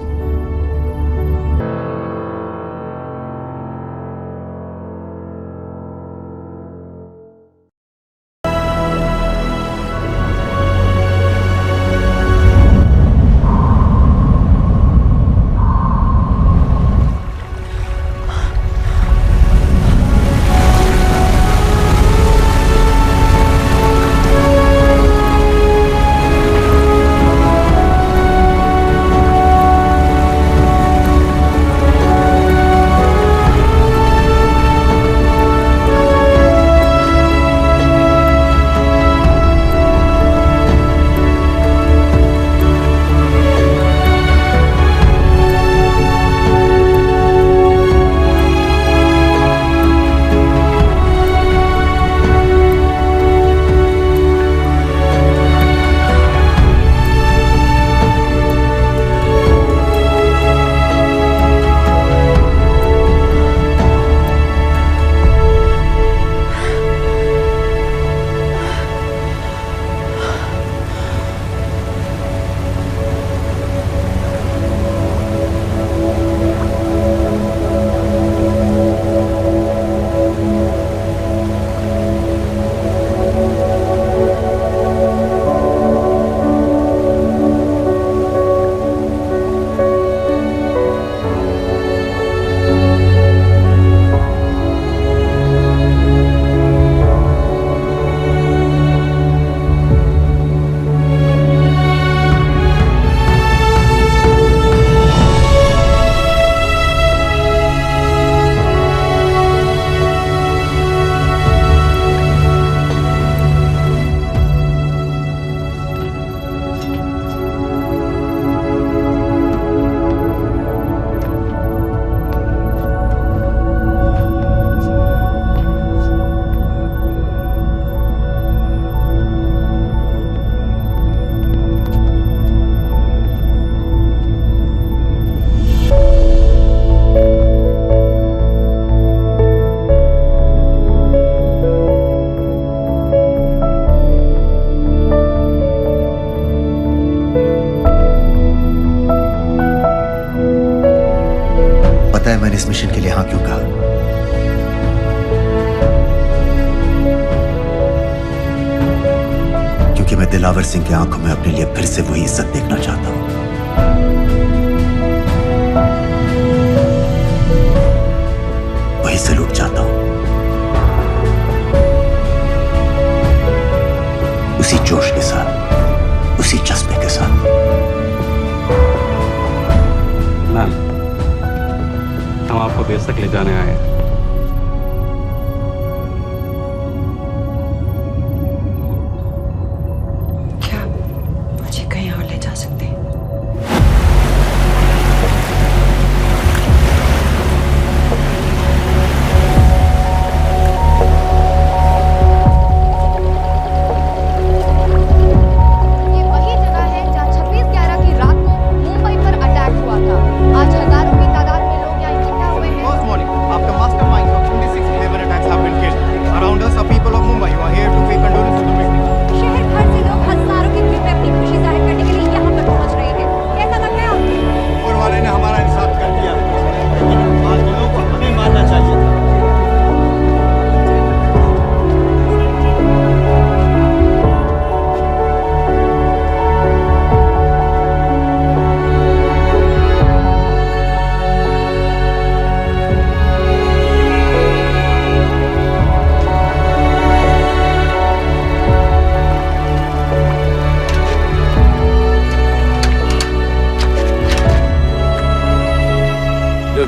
पता है मैंने इस मिशन के लिए हाँ क्यों कहा। क्योंकि मैं दिलावर सिंह की आंखों में अपने लिए फिर से वही इज्जत देखना चाहता हूं। वही सलूट चाहता हूं, उसी जोश के साथ, उसी जज्बे के साथ। मैम, हम आपको बेस तक ले जाने आए हैं। क्या मुझे कहीं और ले जा सकते हैं?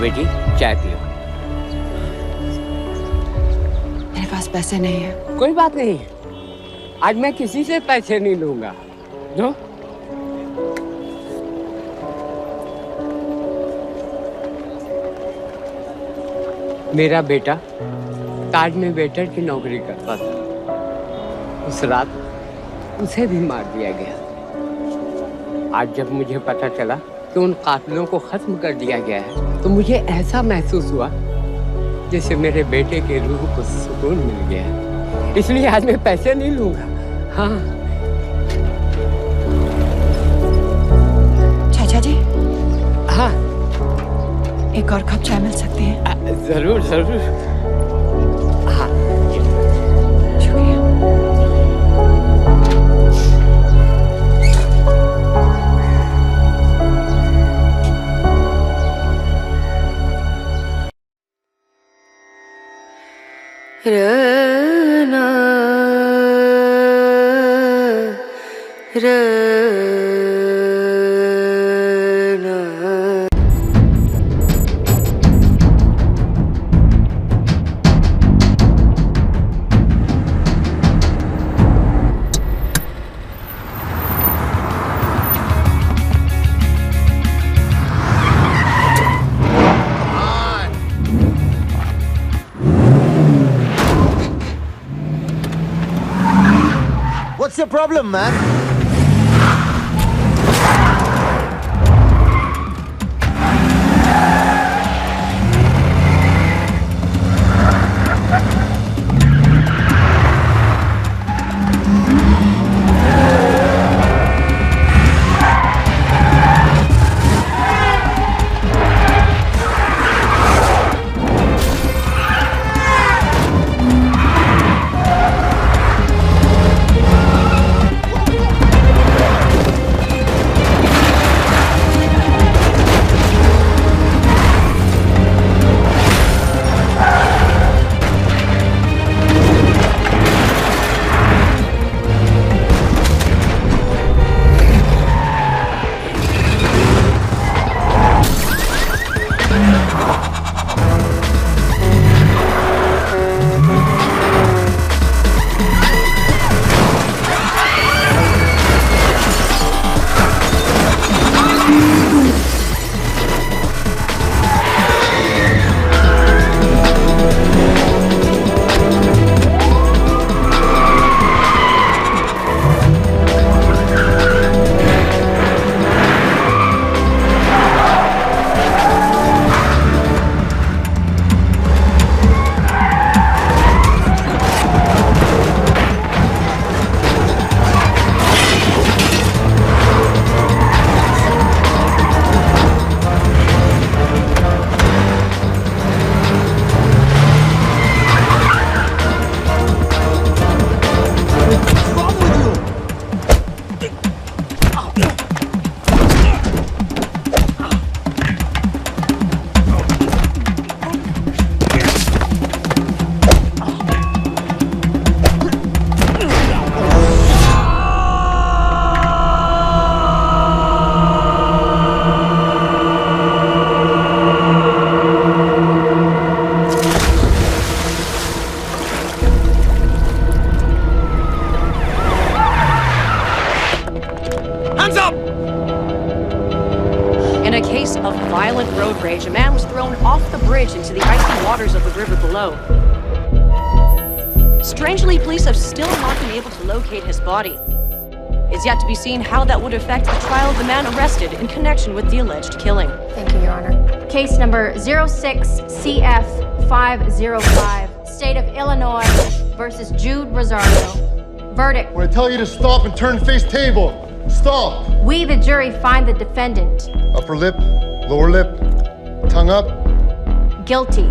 बेटी चाय पियो। मेरे पास पैसे नहीं है। कोई बात नहीं, आज मैं किसी से पैसे नहीं लूंगा। जो मेरा बेटा ताज में वेटर की नौकरी करता था, उस रात उसे भी मार दिया गया। आज जब मुझे पता चला कि उन कातिलों को खत्म कर दिया गया है, तो मुझे ऐसा महसूस हुआ जैसे मेरे बेटे के रूह को सुकून मिल गया। इसलिए आज मैं पैसे नहीं लूंगा। हाँ चाचा जी। हाँ, एक और कप चाय मिल सकती है? जरूर जरूर। हाँ शुक्रिया। What's your problem, man? to the icy waters of the river below. Strangely, police have still not been able to locate his body. It's yet to be seen how that would affect the trial of the man arrested in connection with the alleged killing. Thank you, Your Honor. Case number 06CF505, State of Illinois versus Jude Rosario. Verdict. When I tell you to stop and turn face table, stop. We, the jury, find the defendant Upper lip, lower lip, tongue up. guilty.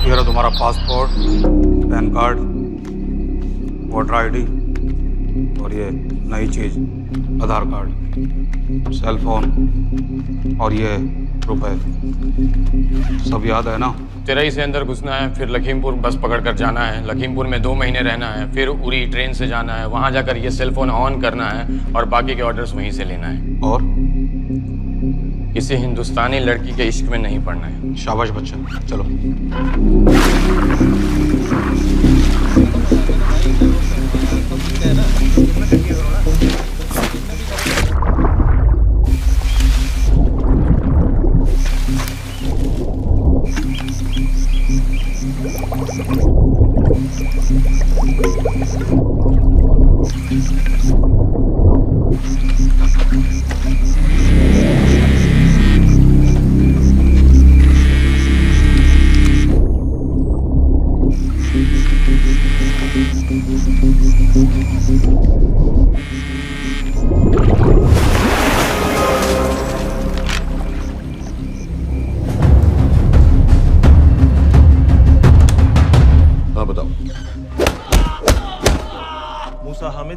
ये रहा तुम्हारा passport, pan card, voter ID और ये नई चीज आधार card, cell phone और ये रुपए। सब याद है ना? चिरई से अंदर घुसना है, फिर लखीमपुर बस पकड़कर जाना है, लखीमपुर में 2 महीने रहना है, फिर उरी ट्रेन से जाना है, वहां जाकर ये सेल फोन ऑन करना है और बाकी के ऑर्डर्स वहीं से लेना है। और किसी हिंदुस्तानी लड़की के इश्क में नहीं पड़ना है। शाबाश बच्चा, चलो।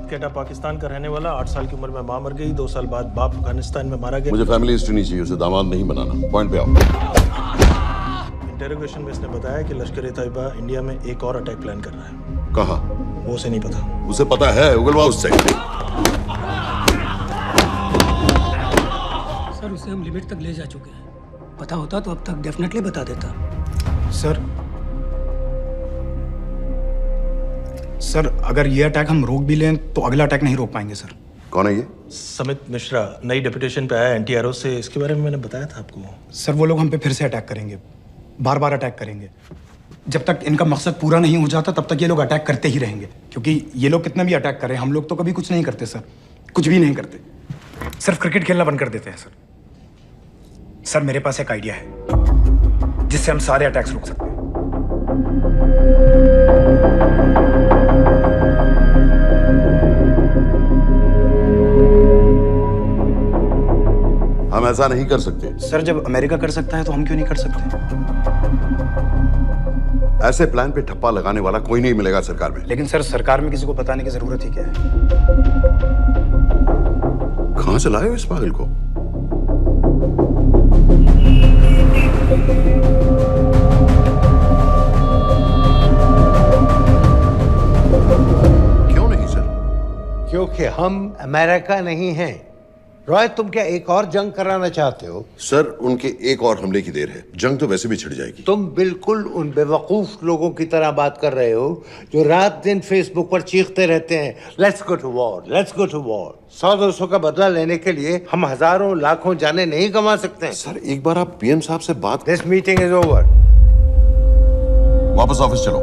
कैटा पाकिस्तान का रहने वाला, 8 साल की उम्र में मां मर गई, 2 साल बाद बाप अफगानिस्तान में मारा गया। मुझे फैमिली हिस्ट्री नहीं चाहिए, उसे दामाद नहीं बनाना। पॉइंट पे आओ। इंटरोगेशन में इसने बताया कि लश्कर-ए-तैयबा इंडिया में एक और अटैक प्लान कर रहा है। कहाँ? वो उसे नहीं पता। उसे पता है, उगलवा उससे। सर उसे हम लिमिट तक ले जा चुके हैं। पता होता तो अब तक डेफिनेटली बता देता। सर अगर ये अटैक हम रोक भी लें तो अगला अटैक नहीं रोक पाएंगे सर। कौन है ये? समित मिश्रा, नई डेपुटेशन पे आया एंटी-एरो से। इसके बारे में मैंने बताया था आपको। सर वो लोग हम पे फिर से अटैक करेंगे, बार बार अटैक करेंगे। जब तक इनका मकसद पूरा नहीं हो जाता तब तक ये लोग अटैक करते ही रहेंगे, क्योंकि ये लोग कितना भी अटैक करें हम लोग तो कभी कुछ नहीं करते सर, कुछ भी नहीं करते। सिर्फ क्रिकेट खेलना बंद कर देते हैं सर। सर मेरे पास एक आइडिया है जिससे हम सारे अटैक्स रोक सकते हैं। हम ऐसा नहीं कर सकते। सर जब अमेरिका कर सकता है तो हम क्यों नहीं कर सकते? ऐसे प्लान पे ठप्पा लगाने वाला कोई नहीं मिलेगा सरकार में। लेकिन सर सरकार में किसी को बताने की जरूरत ही क्या है? कहां से लाए हो इस पागल को? क्यों नहीं सर? क्योंकि हम अमेरिका नहीं हैं। रॉय तुम क्या एक और जंग कराना चाहते हो? सर उनके एक और हमले की देर है, जंग तो वैसे भी छिड़ जाएगी। तुम बिल्कुल उन बेवकूफ लोगों की तरह बात कर रहे हो जो रात दिन फेसबुक पर चीखते रहते हैं let's go to war, let's go to war. 100-200 का बदला लेने के लिए हम हजारों लाखों जाने नहीं कमा सकते। सर एक बार आप पीएम साहब से बात। This meeting is over. वापस ऑफिस चलो।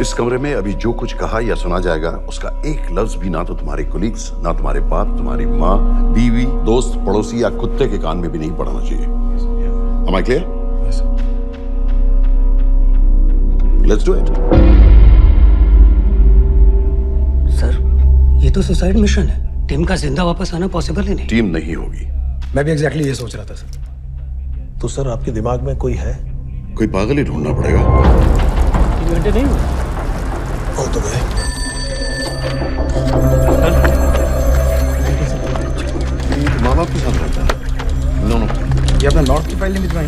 इस कमरे में अभी जो कुछ कहा या सुना जाएगा उसका एक लफ्ज भी ना तो तुम्हारे कोलीग्स, ना तुम्हारे बाप, तुम्हारी माँ, बीवी, दोस्त, पड़ोसी या कुत्ते के कान में भी नहीं पड़ना चाहिए। Am I clear? Let's do it. Sir ये तो सुसाइड मिशन है, टीम का जिंदा वापस आना पॉसिबल ही नहीं। टीम नहीं होगी। मैं भी एग्जैक्टली ये सोच रहा था सर। तो सर आपके दिमाग में कोई है? कोई पागल ही ढूंढना पड़ेगा। 3 घंटे नहीं हुए हो तो गए। फाइल नहीं भिजवाई?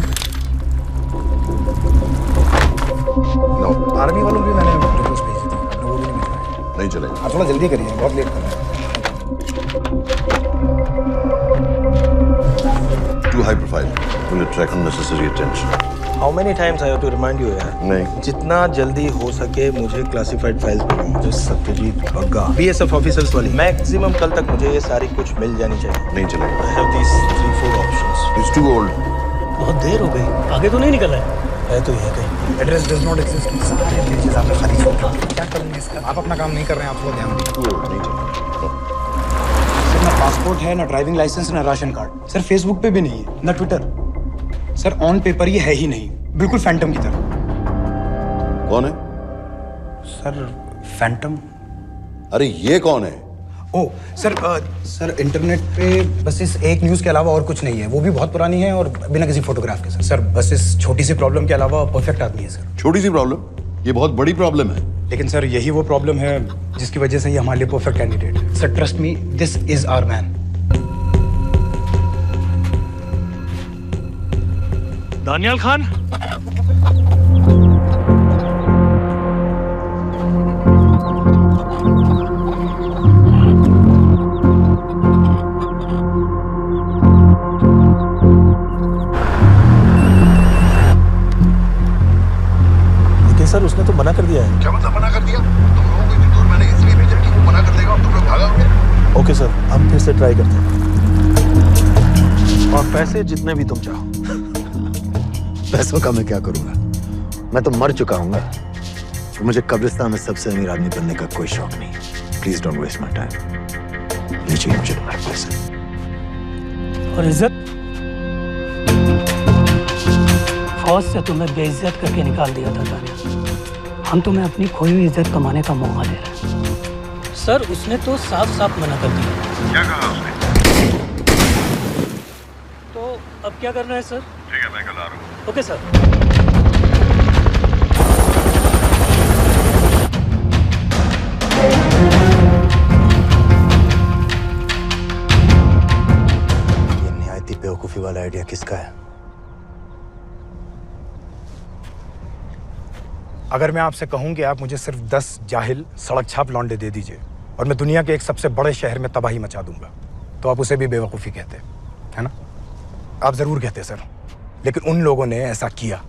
नो। आर्मी वालों की मैंने रिक्वेस्ट भेजी थी, आपने वो भी नहीं भिजवाई। नहीं चलेगा। आप थोड़ा जल्दी करिए, बहुत लेट कर रहे हैं। Too high profile. Will attract unnecessary attention. How many times I have to remind you यार? नहीं। जितना जल्दी हो सके मुझे क्लासिफाइड फाइल्स भेजो। जो सत्यजीत बग्गा BSF ऑफिसर्स वाली मैक्सिमम कल तक मुझे ये सारी कुछ मिल जानी चाहिए। नहीं चलेगा। I have these 3-4 options. It's too old. बहुत देर हो गई, आगे तो नहीं निकला है तो ये कहीं एड्रेस डज नॉट एग्जिस्ट। सारे पेजेस आपने खाली छोड़ दिए। क्या करेंगे इसका? आप अपना काम नहीं कर रहे हैं, आप थोड़ा ध्यान दीजिए। नहीं चलेगा। सर ना पासपोर्ट है, ना ड्राइविंग लाइसेंस, ना राशन कार्ड। सर फेसबुक पे भी नहीं है, ना ट्विटर। सर ऑन पेपर ये है ही नहीं, बिल्कुल फैंटम की तरह। कौन है? Sir Phantom? अरे ये कौन है? ओ सर सर इंटरनेट पे बस इस एक न्यूज़ के अलावा और कुछ नहीं है, वो भी बहुत पुरानी है और बिना किसी फोटोग्राफ के। सर बस इस छोटी सी प्रॉब्लम के अलावा परफेक्ट आदमी है सर। छोटी सी प्रॉब्लम? ये बहुत बड़ी प्रॉब्लम है। लेकिन सर यही वो प्रॉब्लम है जिसकी वजह से ये हमारे लिए परफेक्ट कैंडिडेट है। Sir trust me, this is our man. Daniyal Khan, sir उसने तो मना कर दिया है। क्या मतलब मना कर दिया? तुम लोगों को इतनी दूर मैंने इसलिए भेजा कि वो मना कर देगा और तुम लोग भागोगे। ओके सर, हम फिर से ट्राई करते हैं। और पैसे जितने भी तुम चाहो। पैसों का मैं क्या करूंगा? मैं तो मर चुका हूँ। तो मुझे कब्रिस्तान में सबसे अमीर आदमी बनने का कोई शौक नहीं। Please don't waste my time. नहीं चाहिए मुझे तुम्हारे पैसे। और इज्जत? फौज से तुम्हें बेइज्जत करके निकाल दिया था दानियाल। हम तुम्हें अपनी खोई हुई इज्जत कमाने का मौका दे रहे हैं। सर उसने तो साफ साफ मना कर दिया। क्या कहा उसने? तो अब क्या करना है सर? ठीक है, मैं कल आ रहा हूँ। Okay sir. ये निहायती बेवकूफी वाला आइडिया किसका है? अगर मैं आपसे कहूं कि आप मुझे सिर्फ 10 जाहिल सड़क छाप लौंडे दे दीजिए और मैं दुनिया के एक सबसे बड़े शहर में तबाही मचा दूंगा, तो आप उसे भी बेवकूफ़ी कहते, है ना? आप ज़रूर कहते सर, लेकिन उन लोगों ने ऐसा किया।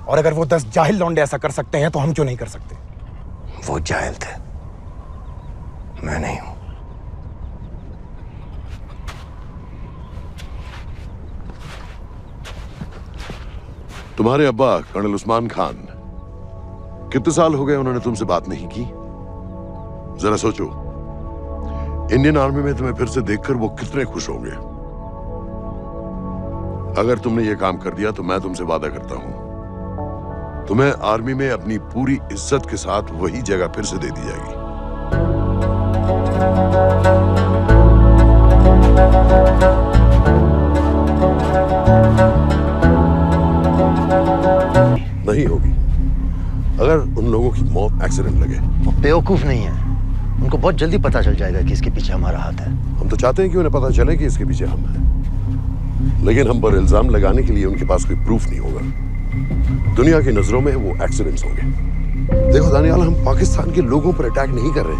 और अगर वो 10 जाहिल लौंडे ऐसा कर सकते हैं तो हम क्यों नहीं कर सकते? वो जाहिल थे, मैं नहीं हूं। तुम्हारे अब्बा कर्नल उस्मान खान, कितने साल हो गए उन्होंने तुमसे बात नहीं की? जरा सोचो, इंडियन आर्मी में तुम्हें फिर से देखकर वो कितने खुश होंगे। अगर तुमने ये काम कर दिया तो मैं तुमसे वादा करता हूं, तुम्हें आर्मी में अपनी पूरी इज्जत के साथ वही जगह फिर से दे दी जाएगी। नहीं होगी। अगर उन लोगों की मौत एक्सीडेंट लगे। वो बेवकूफ नहीं है, उनको बहुत जल्दी पता चल जाएगा कि इसके पीछे हमारा हाथ है। हम तो चाहते हैं कि उन्हें पता चले कि इसके पीछे हम हैं, लेकिन हम पर इल्जाम लगाने के लिए उनके पास कोई प्रूफ नहीं होगा। दुनिया की नजरों में वो एक्सीडेंट्स होंगे। देखो दानियाल, हम पाकिस्तान के लोगों पर अटैक नहीं कर रहे,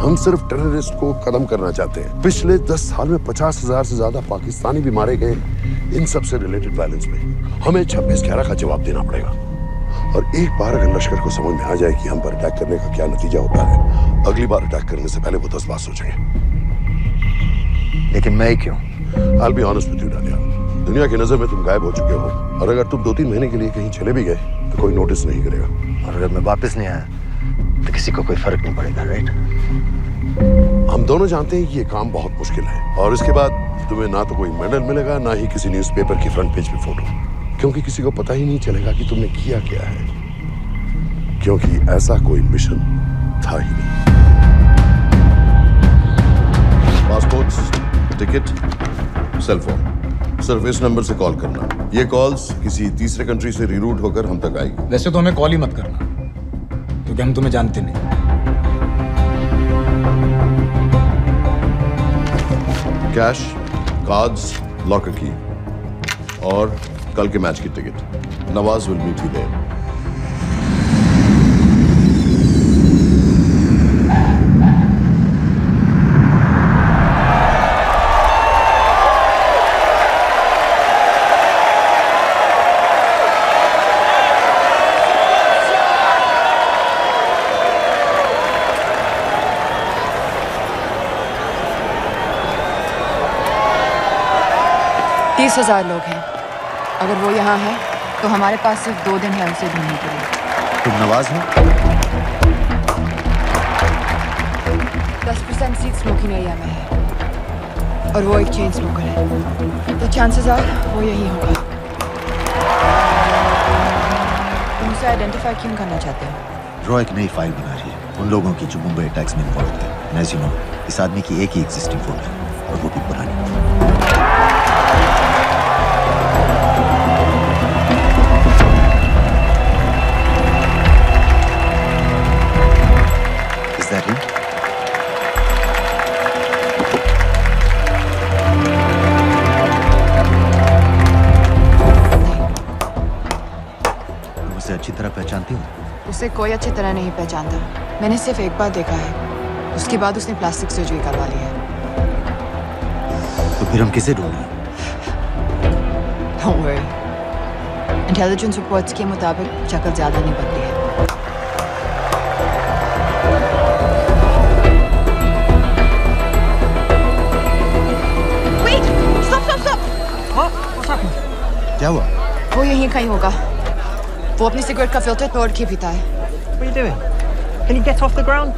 हम सिर्फ टेररिस्ट को खत्म करना चाहते हैं। पिछले 10 साल में 50,000 से ज्यादा पाकिस्तानी भी मारे गए इन सब से रिलेटेड वायलेंस में। हमें 26/11 का जवाब देना पड़ेगा। और एक बार अगर लश्कर को समझ में आ जाए कि हम पर अटैक करने का क्या नतीजा होता है, अगली बार अटैक करने से पहले वो 10 बार सोचेंगे। लेकिन मैं क्यों? I'll be honest with you, Daniyal, दुनिया की नजर में तुम गायब हो चुके हो, और अगर तुम 2-3 महीने के लिए कहीं चले भी गए तो कोई नोटिस नहीं करेगा। और अगर मैं वापस नहीं आया तो किसी को कोई फर्क नहीं पड़ेगा, राइट? हम दोनों जानते हैं कि ये काम बहुत मुश्किल है, और इसके बाद तुम्हें ना तो कोई मेडल मिलेगा, ना ही किसी न्यूज़पेपर की फ्रंट पेज पे फोटो, क्योंकि किसी को पता ही नहीं चलेगा कि तुमने किया क्या है, क्योंकि ऐसा कोई मिशन था ही नहीं। पासपोर्ट, टिकट, सेल फोन, सिर्फ इस नंबर से कॉल करना। ये कॉल्स किसी तीसरे कंट्री से रीरूट होकर हम तक आएगी। वैसे तो हमें कॉल ही मत करना, क्योंकि हम तुम्हें जानते नहीं। कैश, कार्ड्स, लॉकर की और कल के मैच की टिकट। Nawaz will meet you there. $30,000 लोग हैं। अगर वो यहाँ है तो हमारे पास सिर्फ 2 दिन है उसे ढूंढने के लिए। तुम नवाज हो? 10% सीट स्मोकिंग एरिया में है और वो एक चेन स्मोकर है, तो चांसेस आर वो यही होगा। तुम उसे आइडेंटिफाई क्यों करना चाहते हो? रॉ एक नई फाइल बना रही है उन लोगों की जो मुंबई अटैक्स में इन्वॉल्व थे। एज यू नो, इस आदमी की एक ही एग्जिस्टिंग फोन है और वो भी पुरानी। Is that him? तुम उसे अच्छी तरह पहचानती हो? उसे कोई अच्छी तरह नहीं पहचानता। मैंने सिर्फ एक बार देखा है, उसके बाद उसने प्लास्टिक सर्जरी करवा ली है। तो फिर हम किसे ढूंढें? Don't worry. इंटेलिजेंस रिपोर्ट्स के मुताबिक शक्ल ज्यादा नहीं बदली है। Wait! Stop! Stop! Stop! What's happened? क्या हुआ? वो यहीं कहीं होगा। वो अपनी सिगरेट का फिल्टर तोड़ के पीता है। What are you doing? Can you get off the ground?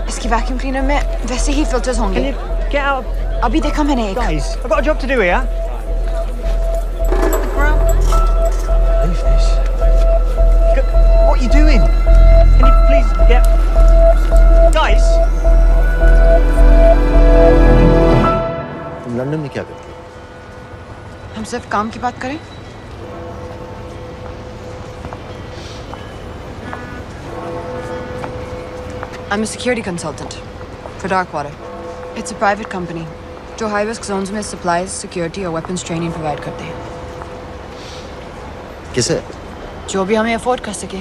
इसकी वैक्यूम क्लीनर में वैसे ही फिल्टर्स होंगे। Can you get out? अभी देखा मैंने एक। Guys, I've got a job to do here. Leave this. What are you doing? Can you please get... Guys! तुम London में क्या करती हो? हम सिर्फ काम की बात करें? I'm a security consultant for Darkwater. It's a private company जो high risk zones में supplies, security और weapons training provide करते हैं। किसे? जो भी हमें अफोर्ड कर सके।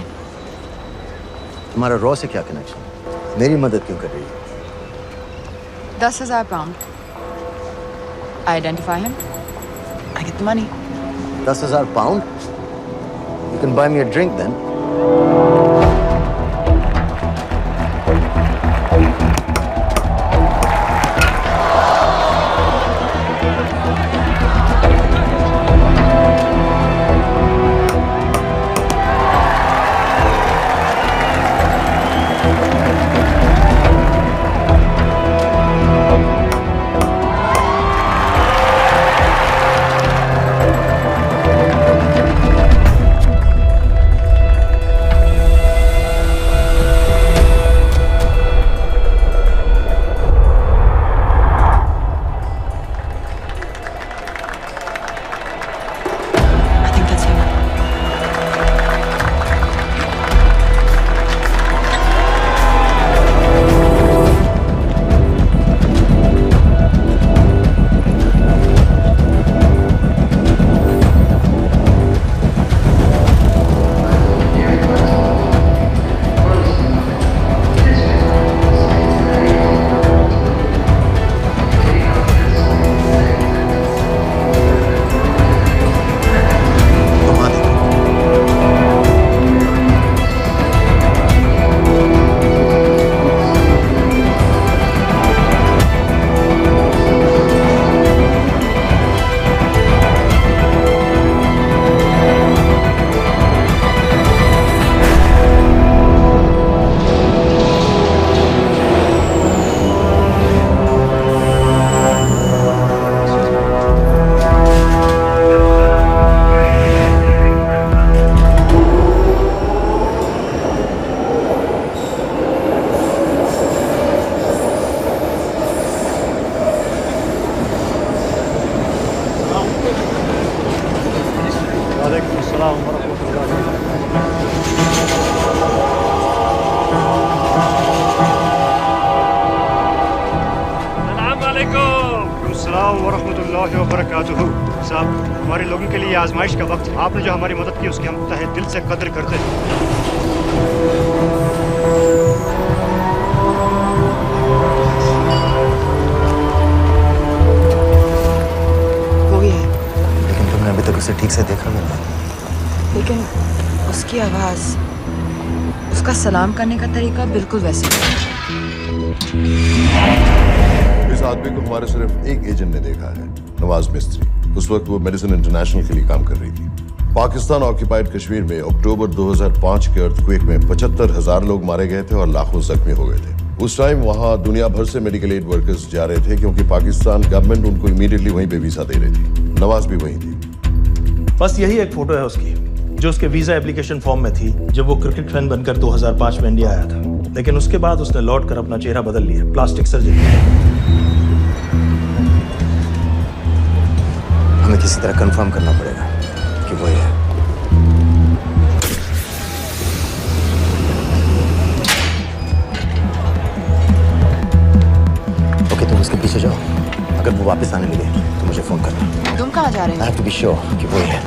तुम्हारा रॉ से क्या कनेक्शन? मेरी मदद क्यों कर रही है? 10,000 pound. I identify him. I get the money. 10,000 pound? You can buy me a drink then. अस्सलाम वरहमतुल्लाहि वबरकातुहू। साहब, हमारे लोगों के लिए आजमाइश का वक्त है। आपने जो हमारी मदद की उसकी हम तहे दिल से कद्र करते हैं। वो ही है, लेकिन तुमने अभी तक उसे ठीक से देखा नहीं। लेकिन उसकी आवाज, उसका सलाम करने का तरीका बिल्कुल वैसे ही है। इस आदमी को हमारे सिर्फ एक एजेंट ने देखा है, नवाज मिस्त्री। उस वक्त वो मेडिसिन इंटरनेशनल के लिए काम कर रही थी। पाकिस्तान ऑक्यूपाइड कश्मीर में अक्टूबर 2005 के अर्थक्वेक में 75,000 लोग मारे गए थे और लाखों जख्मी हो गए थे। उस टाइम वहां दुनिया भर से मेडिकल एड वर्कर्स जा रहे थे क्योंकि पाकिस्तान गवर्नमेंट उनको इमीडिएटली वहीं पे वीजा दे रही थी। नवाज भी वहीं थी। बस यही एक फोटो है उसकी, जो उसके वीजा एप्लीकेशन फॉर्म में थी जब वो क्रिकेट फैन बनकर 2005 में इंडिया आया था। लेकिन उसके बाद उसने लौट कर अपना चेहरा बदल लिया, प्लास्टिक सर्जरी। हमें किसी तरह कंफर्म करना पड़ेगा कि वो है। ओके, तुम उसके पीछे जाओ। अगर वो वापस आने लगे तो मुझे फोन करना। तुम कहाँ जा रहे हो? I have to be sure कि वो है।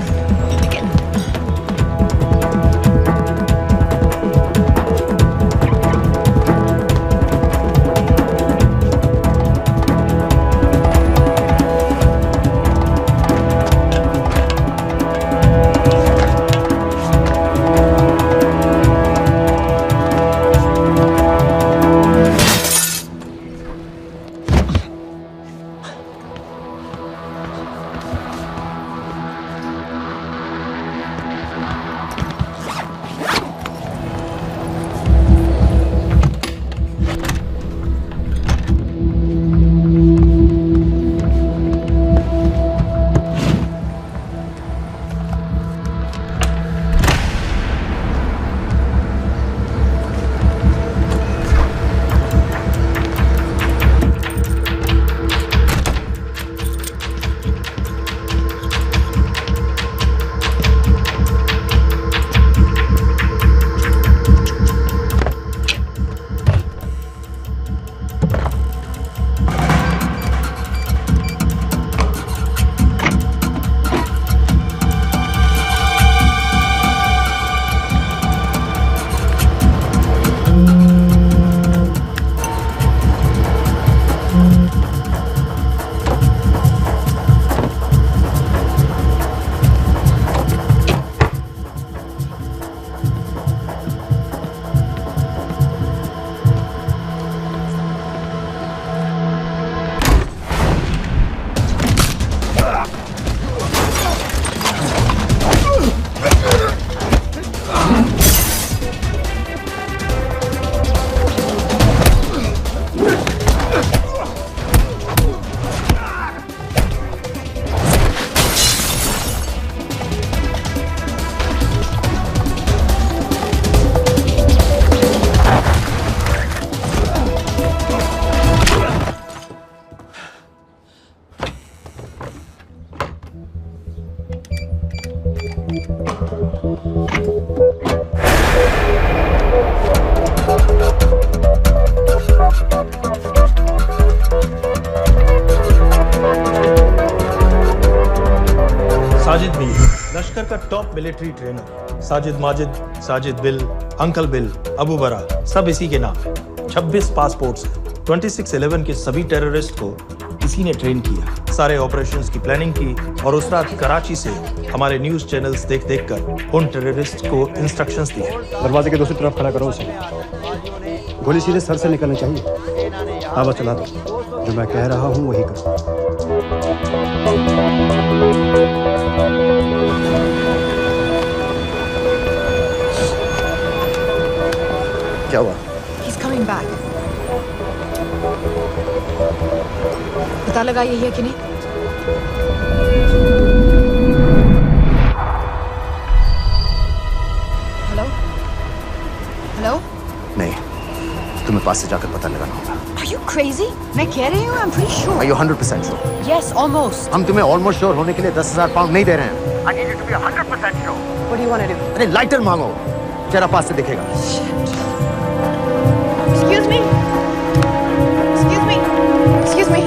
साजिद बिल, लश्कर का top military trainer. Sajid Majid, Sajid bill, uncle bill, Abu बरा, सब इसी के नाम है। 26 पासपोर्ट्स हैं। 26/11 के सभी टेररिस्ट को इसी ने ट्रेन किया। सारे ऑपरेशंस की प्लानिंग की और उस रात कराची से हमारे न्यूज चैनल्स देख देख कर उन टेररिस्ट को इंस्ट्रक्शंस दिए। दरवाजे के दूसरी तरफ खड़ा करो उसे। गोली सीधे सर से निकलनी चाहिए। आवाज चला दो, जो मैं कह रहा हूँ वही करो। क्या हुआ? He's coming back. पता लगा यही है कि नहीं? हेलो? हेलो? नहीं, तुम्हें पास से जाकर पता लगाना होगा। Are you crazy? मैं कह रही हूँ, I'm pretty sure. Are you 100% sure? Yes, almost. हम तुम्हें almost sure होने के लिए 10,000 पाउंड नहीं दे रहे हैं। I need you to be 100% sure. What do you want to do? अरे लाइटर मांगो, चेहरा पास से दिखेगा। Excuse me. Excuse me. Excuse me.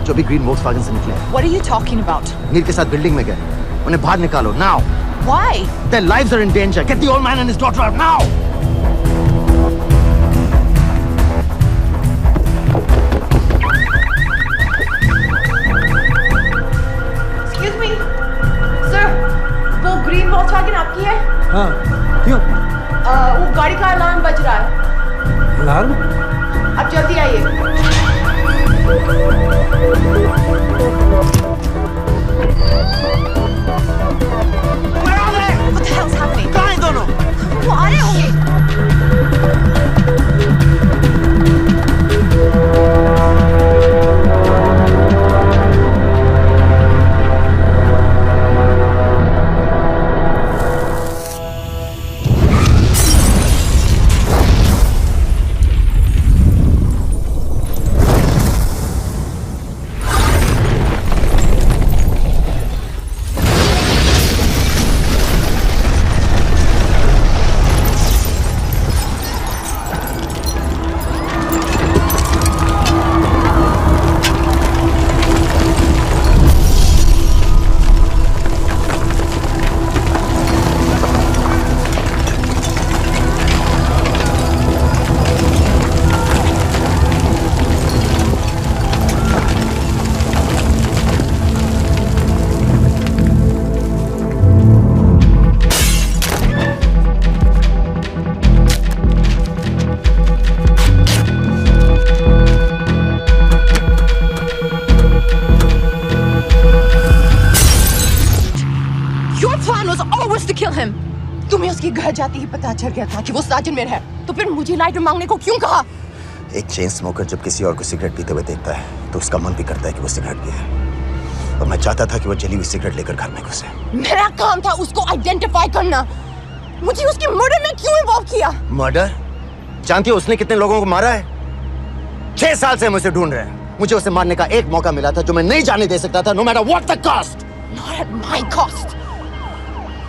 जो भी ग्रीन वोक्सवैगन से निकले हैं। What are you talking about? Mir के साथ बिल्डिंग में गए, उन्हें बाहर निकालो now. Why? Their lives are in danger. Get the old man and his daughter out now. Excuse me, sir. वो ग्रीन वोक्सवैगन आपकी है? हाँ, क्यों? वो गाड़ी का अलार्म बज रहा है। अलार्म? आप जल्दी आइए। What the hell's happening? कहाँ हैं दोनों? वो आ रहे होंगे। तुम्हें उसके घर जाते ही पता चल गया था कि वो साजन में है, तो फिर मुझे लाइटर मांगने को क्यों कहा? एक चेन स्मोकर जब किसी और को सिगरेट पीते हुए देखता है तो उसका मन भी करता है कि वो सिगरेट पिए, और मैं चाहता था कि वो जली हुई सिगरेट लेकर घर में घुसे। मेरा काम था उसको आइडेंटिफाई करना। मुझे उसके मर्डर में क्यों इन्वॉल्व किया? मर्डर? जानती हो उसने कितने लोगों को मारा है? 6 साल से हम उसे ढूंढ रहे हैं। मुझे उसे मारने का एक मौका मिला था जो मैं नहीं जाने दे सकता था, no matter what the cost. Not at my cost.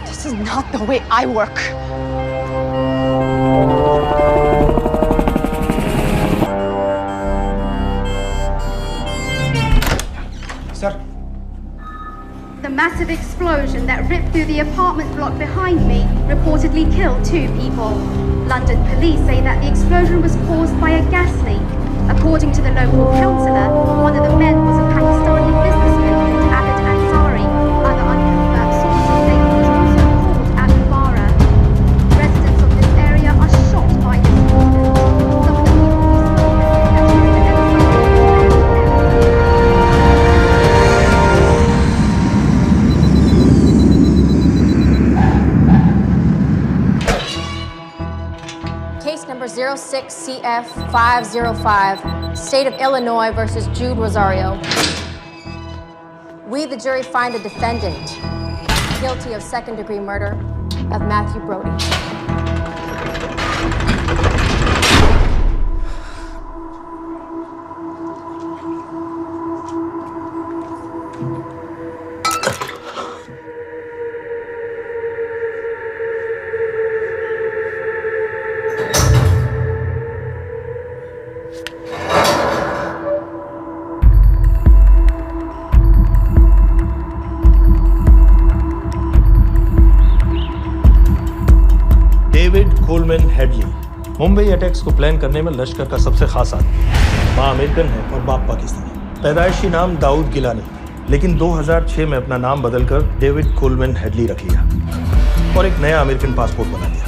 This is not the way I work. Sir. The massive explosion that ripped through the apartment block behind me reportedly killed 2 people. London police say that the explosion was caused by a gas leak. According to the local councillor, one of the men was a Pakistani businessman named Abid Ansari. Other unconfirmed sources say he was also caught at Mubarak. Residents of this area are shocked by this incident. Some of the people we spoke. Case number 06CF505, State of Illinois versus Jude Rosario. We, the jury, find the defendant guilty of second-degree murder of Matthew Brody. David Coleman Headley Mumbai attacks को plan करने में लश्कर का सबसे खास आदमी। माँ American है और बाप पाकिस्तानी। पैदाइशी नाम दाऊद गिलानी, लेकिन 2006 में अपना नाम बदलकर डेविड कोलमैन हेडली रख लिया और एक नया अमेरिकन पासपोर्ट बना दिया।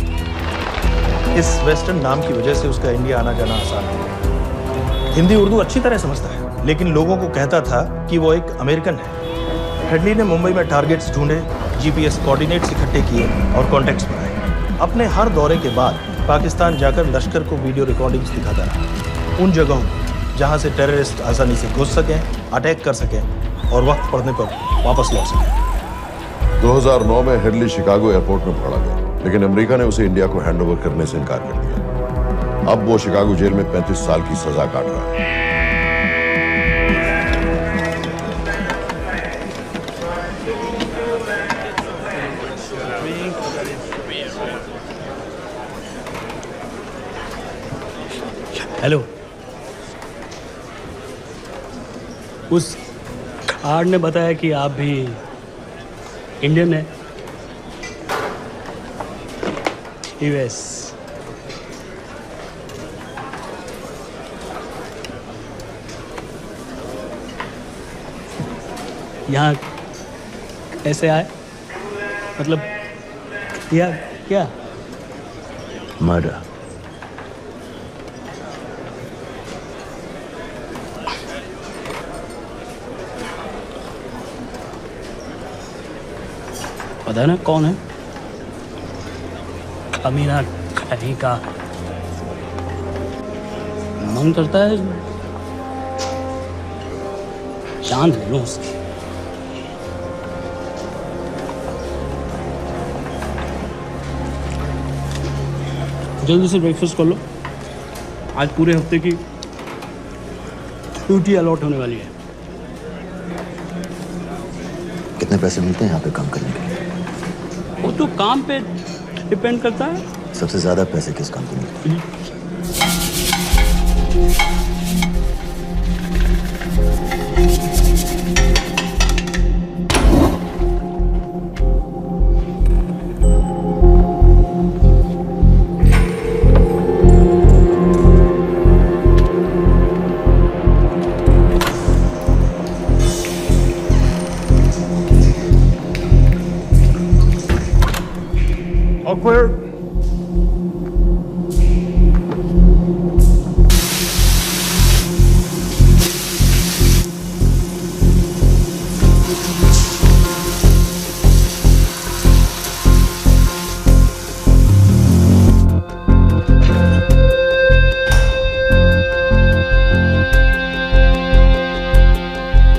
इस वेस्टर्न नाम की वजह से उसका इंडिया आना जाना आसान है। हिंदी उर्दू अच्छी तरह समझता है, लेकिन लोगों को कहता था कि वो एक अमेरिकन है। हेडली ने मुंबई में टारगेट्स ढूंढे, जीपीएस कोऑर्डिनेट्स इकट्ठे किए और कॉन्टैक्ट्स बनाए। अपने हर दौरे के बाद पाकिस्तान जाकर लश्कर को वीडियो रिकॉर्डिंग्स दिखाता रहा, उन जगहों जहां से टेररिस्ट आसानी से घुस सकें, अटैक कर सकें और वक्त पड़ने पर वापस लौट सकें। 2009 में हेडली शिकागो एयरपोर्ट में पकड़ा गया, लेकिन अमेरिका ने उसे इंडिया को हैंडओवर करने से इनकार कर दिया। अब वो शिकागो जेल में 35 साल की सजा काट रहा है। हेलो, उस आर ने बताया कि आप भी इंडियन है। यूएस। यहाँ कैसे आए? मतलब क्या क्या? मर्डर। पता ना कौन है? कमीना कहीं का। मन करता है जान ले लूं उसकी। जल्दी से ब्रेकफास्ट कर लो, आज पूरे हफ्ते की ड्यूटी अलॉट होने वाली है। कितने पैसे मिलते हैं यहाँ पे काम करने के लिए? वो तो काम पे डिपेंड करता है। सबसे ज्यादा पैसे किस काम को मिलते हैं? All clear.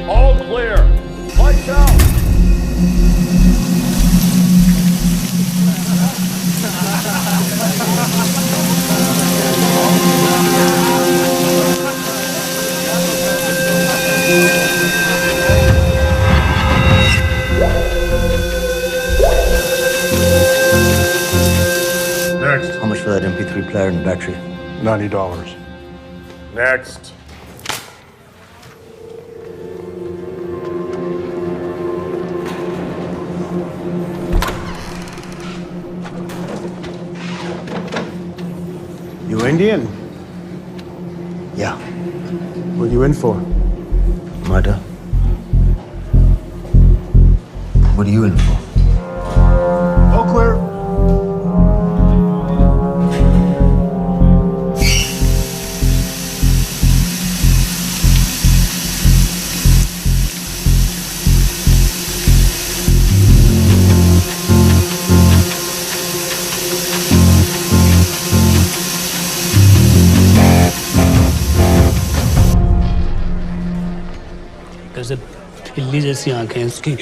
All clear. Lights out. Next. How much for that MP3 player and battery? $90. Next. You Indian? Yeah. What are you in for? Murder. What are you in for? All clear. कैसे बिल्ली जैसी आंखें हैं उसकी।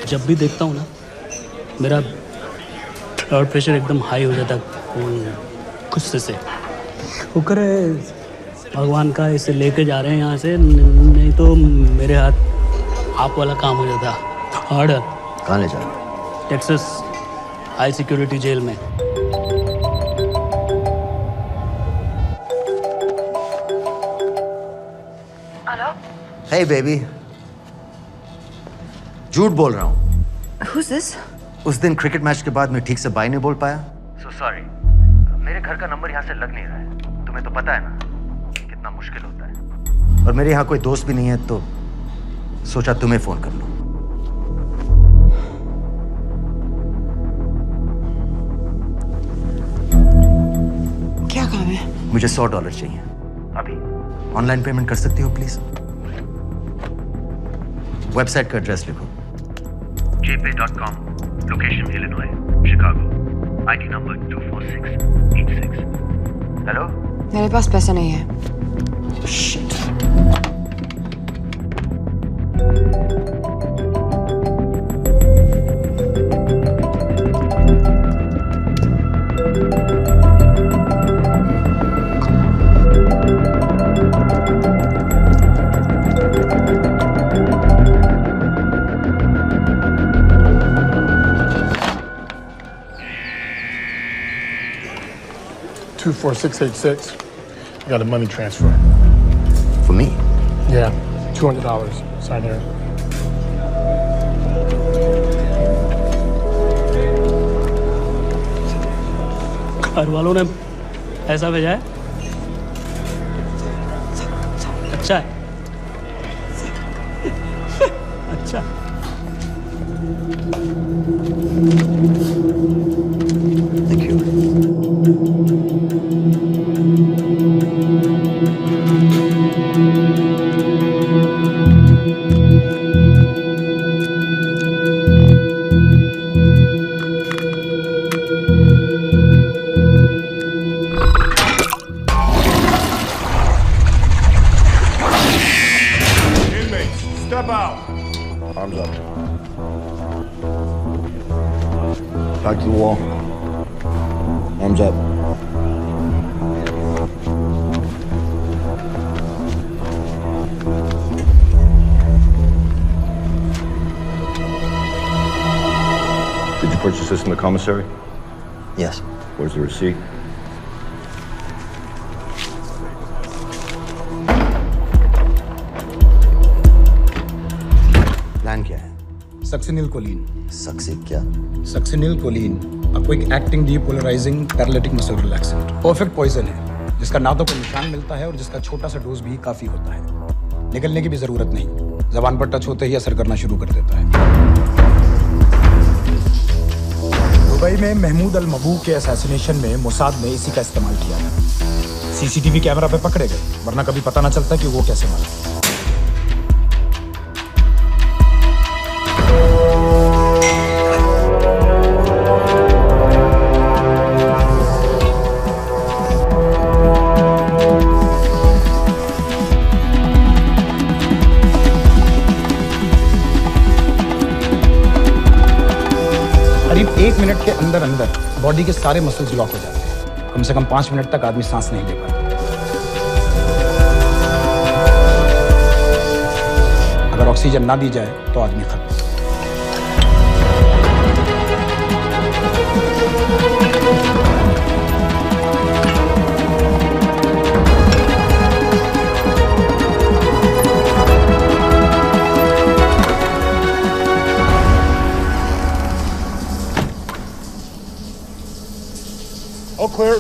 जब भी देखता हूँ ना मेरा ब्लड प्रेशर एकदम हाई हो जाता गुस्से से। शुक्र है भगवान का इसे लेके जा रहे हैं यहाँ से, नहीं तो मेरे हाथ आप वाला काम हो जाता। ऑर्डर। कहाँ ले जा रहे हो? टेक्सास हाई सिक्योरिटी जेल में। Hey baby. झूठ बोल रहा हूँ। Who's this? उस दिन क्रिकेट मैच के बाद मैं ठीक से बाय नहीं बोल पाया। So sorry. मेरे घर का नंबर यहाँ से लग नहीं रहा है। तुम्हें तो पता है ना कितना मुश्किल होता है। और मेरे यहाँ कोई दोस्त भी नहीं है तो सोचा तुम्हें फोन कर लूं। क्या काम है? मुझे $100 चाहिए। अभी? ऑनलाइन पेमेंट कर सकती हो प्लीज? वेबसाइट का एड्रेस लिखो। jpay.com, location Illinois, Chicago, ID number 24686. Hello? मेरे पास पैसा नहीं है। Shit. $24686. I got a money transfer. For me? Yeah. $200. Sign here. घर वालों ने ऐसा भेजा है? अच्छा है। अच्छा। Thank you. Inmates, step out. Arms up. Back to the wall. Arms up. Did you purchase this in the commissary? Yes. Where's the receipt? Plan क्या है? Succinylcholine. सक्सी क्या? Succinylcholine, a quick acting depolarizing paralytic muscle relaxant। Perfect poison है जिसका ना तो कोई निशान मिलता है और जिसका छोटा सा डोज भी काफी होता है। निकलने की भी जरूरत नहीं, जबान पर टच होते ही असर करना शुरू कर देता है। दुबई में महमूद अल मबू के असैसिनेशन में मोसाद ने इसी का इस्तेमाल किया था। सीसीटीवी कैमरा पे पकड़े गए, वरना कभी पता ना चलता कि वो कैसे मरा। करीब 1 मिनट के अंदर अंदर बॉडी के सारे मसल्स लॉक हो जाते हैं। कम से कम 5 मिनट तक आदमी सांस नहीं ले पाता। अगर ऑक्सीजन ना दी जाए तो आदमी खत्म। All clear.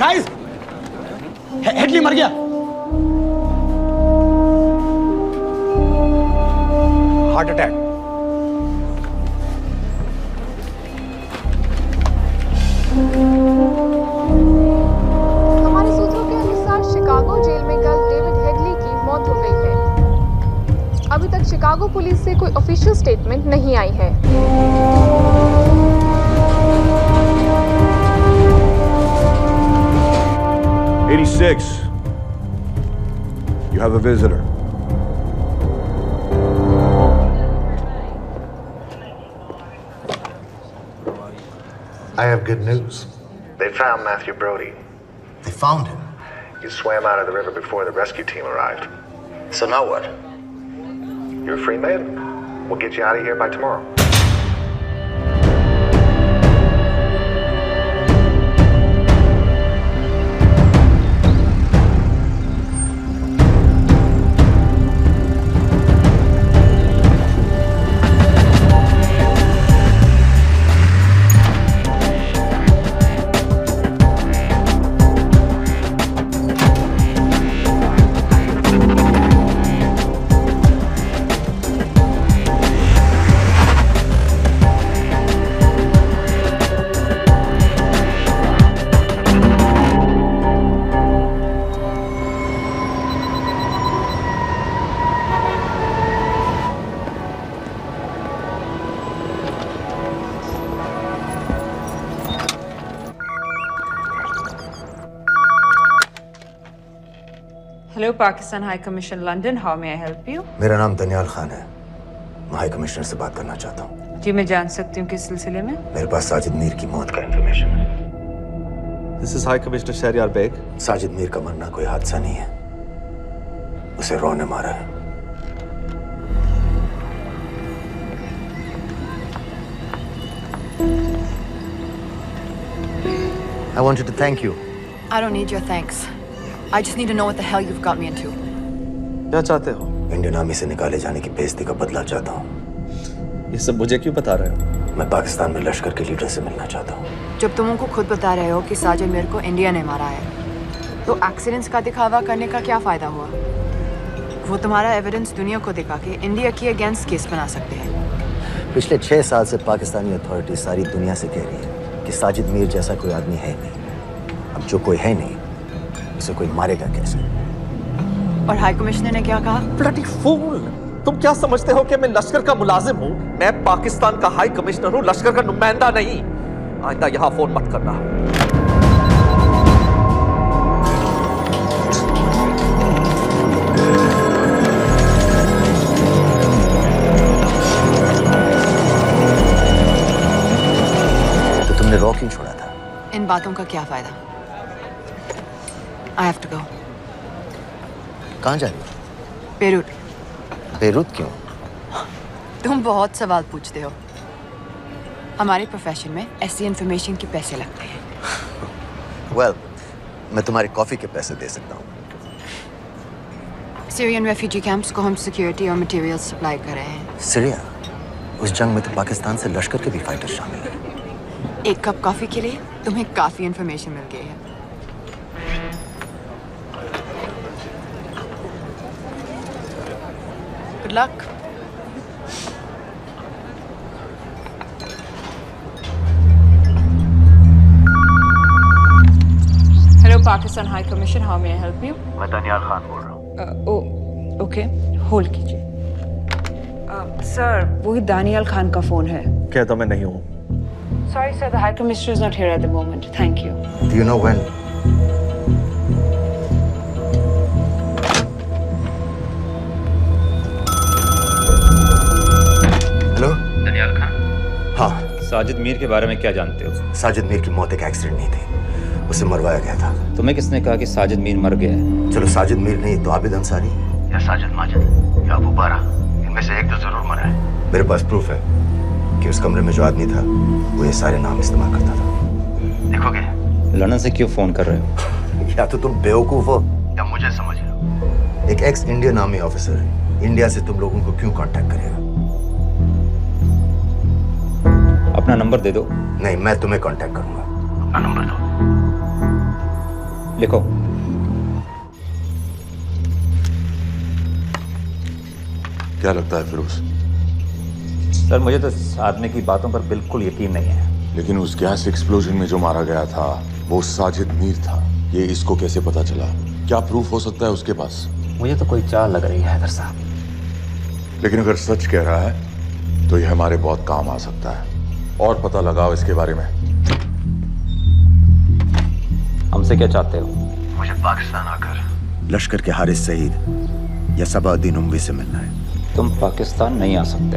गाइस, हेडली मर गया। Heart attack. हमारे सूत्रों के अनुसार शिकागो जेल में कल डेविड हेडली की मौत हो गई है। अभी तक शिकागो पुलिस से कोई ऑफिशियल स्टेटमेंट नहीं आई है। 86. You have a visitor. I have good news. They found Matthew Brody. They found him? He swam out of the river before the rescue team arrived. So now what? You're a free man. We'll get you out of here by tomorrow. Hello, Pakistan High Commission, London. How may I help you? मेरा नाम दनियाल खान है। मैं high commissioner से बात करना चाहता हूँ। जी, मैं जान सकती हूँ किस सिलसिले में? मेरे पास साजिद मीर की मौत का इंफॉर्मेशन है। This is High Commissioner Shahryar Beg. Sajid Mir का मरना कोई हादसा नहीं है, उसे रॉ ने मारा है। I wanted to thank you. I don't need your thanks. I just need to know what the hell you've got me into. क्या चाहते हो? इंडियन आर्मी से निकाले जाने की बेइज्जती का बदला चाहता हूँ। ये सब मुझे क्यों बता रहे हो? मैं पाकिस्तान में लश्कर के लीडर से मिलना चाहता हूँ। जब तुम उनको खुद बता रहे हो कि साजिद मीर को इंडिया ने मारा है, तो एक्सीडेंट्स का दिखावा करने का क्या फायदा हुआ? वो तुम्हारा एविडेंस दुनिया को दिखा के इंडिया की अगेंस्ट केस बना सकते हैं। पिछले 6 साल से पाकिस्तानी अथॉरिटी सारी दुनिया से कह रही है कि साजिद मीर जैसा कोई आदमी है नहीं। अब जो कोई है नहीं, उसे कोई मारेगा कैसे? और हाई कमिश्नर ने क्या कहा? Bloody fool! तुम क्या समझते हो कि मैं लश्कर का मुलाजिम हूँ? मैं पाकिस्तान का हाई कमिश्नर हूँ, लश्कर का नुमाइंदा नहीं। आइंदा यहाँ फोन मत करना। तो तुमने रॉ क्यों छोड़ा था? इन बातों का क्या फायदा? I have to go. कहाँ जा रही हो? बेरूट। बेरूत क्यों? तुम बहुत सवाल पूछते हो। हमारे प्रोफेशन में ऐसी इंफॉर्मेशन के पैसे लगते हैं। Well, मैं तुम्हारे कॉफी के पैसे दे सकता हूँ। सीरियन रेफ्यूजी कैंप्स को हम सिक्योरिटी और मटेरियल्स सप्लाई कर रहे हैं। सीरिया? उस जंग में तो पाकिस्तान से लश्कर के भी फाइटर शामिल हैं। एक कप कॉफी के लिए तुम्हें काफी इंफॉर्मेशन मिल गई है। Good luck. Hello, Pakistan High Commission. How may I help you? मैं दनियाल खान बोल रहा हूँ। ओके, होल्ड कीजिए। सर, वही दानियाल खान का फोन है। कहता मैं नहीं हूँ। Sorry, sir. The High Commissioner is not here at the moment. Thank you. Do you know when? Hello? Daniyal Khan? हाँ। साजिद मीर के बारे में क्या जानते हो? साजिद मीर की मौत एक एक्सीडेंट नहीं थी, उसे मरवाया गया था। तुम्हें किसने कहा कि साजिद मीर मर गया है? चलो साजिद मीर नहीं तो आबिद अंसारी या साजिद माजिद या अबू बारा, इनमें से एक तो जरूर मरा है। मेरे पास प्रूफ है कि उस कमरे में जो आदमी था वो ये सारे नाम इस्तेमाल करता था। देखोगे? लंदन से क्यों फोन कर रहे हो? या तो तुम बेवकूफ हो या मुझे समझ लो। एक x Indian army officer India से तुम लोगों को क्यों कांटेक्ट करेगा? अपना नंबर दे दो। नहीं, मैं तुम्हें कांटेक्ट करूंगा। अपना नंबर दो। लिखो। क्या लगता है फिरोज? सर, मुझे तो इस आदमी की बातों पर बिल्कुल यकीन नहीं है। लेकिन उस गैस एक्सप्लोजन में जो मारा गया था वो साजिद मीर था। ये इसको कैसे पता चला? क्या प्रूफ हो सकता है उसके पास? मुझे तो कोई चाल लग रही है हैदर साहब। लेकिन अगर सच कह रहा है तो ये हमारे बहुत काम आ सकता है। और पता लगाओ इसके बारे में। हमसे क्या चाहते हो? मुझे पाकिस्तान आकर लश्कर के हारिस सईद या सबाउद्दीन उमवी से मिलना है। तुम पाकिस्तान नहीं आ सकते।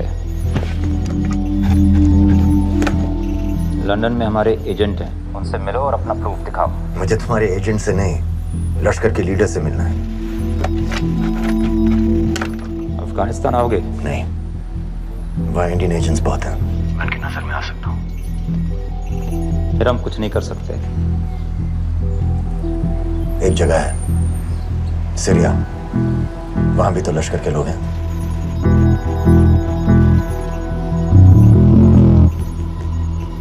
लंदन में हमारे एजेंट हैं, उनसे मिलो और अपना प्रूफ दिखाओ। मुझे तुम्हारे एजेंट से नहीं, लश्कर के लीडर से मिलना है। अफगानिस्तान आओगे? नहीं, वहाँ इंडियन एजेंट्स बहुत हैं। मैं उनकी नजर में आ सकता हूँ। फिर हम कुछ नहीं कर सकते। एक जगह है सीरिया, वहां भी तो लश्कर के लोग हैं।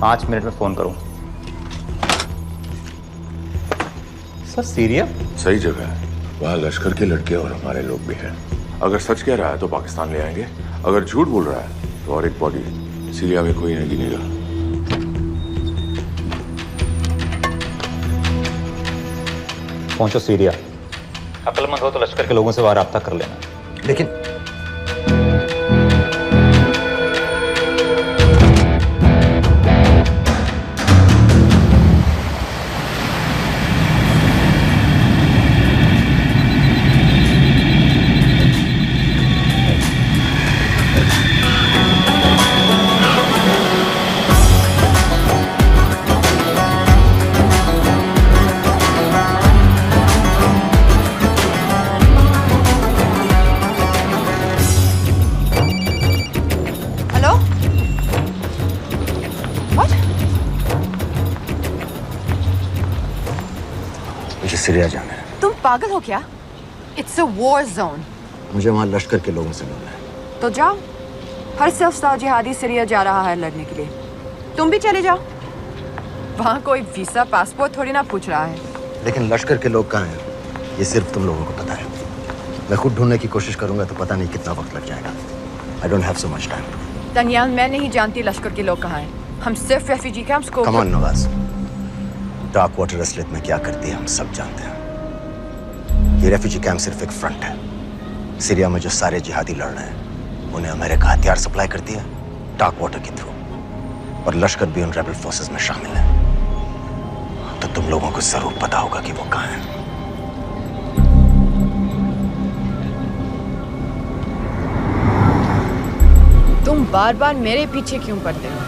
पाँच मिनट में फोन करूं। सर, सीरिया सही जगह है। वहाँ लश्कर के लड़के और हमारे लोग भी हैं। अगर सच कह रहा है तो पाकिस्तान ले आएंगे, अगर झूठ बोल रहा है तो और एक बॉडी सीरिया में कोई नहीं गिनेगा। पहुंचो सीरिया। अक्लमंद हो तो लश्कर के लोगों से वहां राब्ता कर लेना। लेकिन सीरिया जाना है। तुम पागल हो क्या? It's a war zone. मुझे वहां लश्कर के लोगों से मिलना है। तो जाओ, हर सफ़ जिहादी सीरिया जा रहा है लड़ने के लिए, तुम भी चले जाओ। वहाँ कोई वीसा पासपोर्ट थोड़ी ना पूछ रहा है। लेकिन लश्कर के लोग कहाँ हैं ये सिर्फ तुम लोगों को पता है। मैं खुद ढूंढने की कोशिश करूंगा तो पता नहीं कितना वक्त लग जाएगा। I don't have so much time. Daniyal, मैं नहीं जानती लश्कर के लोग कहाँ हैं। हम सिर्फ रेफ्यूजी कैंप्स को। Come on Nawaz, dark water असलियत में क्या करती है हम सब जानते हैं। ये रेफ्यूजी कैंप सिर्फ एक फ्रंट है। सीरिया में जो सारे जिहादी लड़ रहे हैं उन्हें अमेरिका हथियार सप्लाई करती है डार्क वाटर के थ्रू, और लश्कर भी उन रेबल फोर्सेस में शामिल है। तो तुम लोगों को जरूर पता होगा कि वो कहाँ है। तुम बार बार मेरे पीछे क्यों पड़ते हो?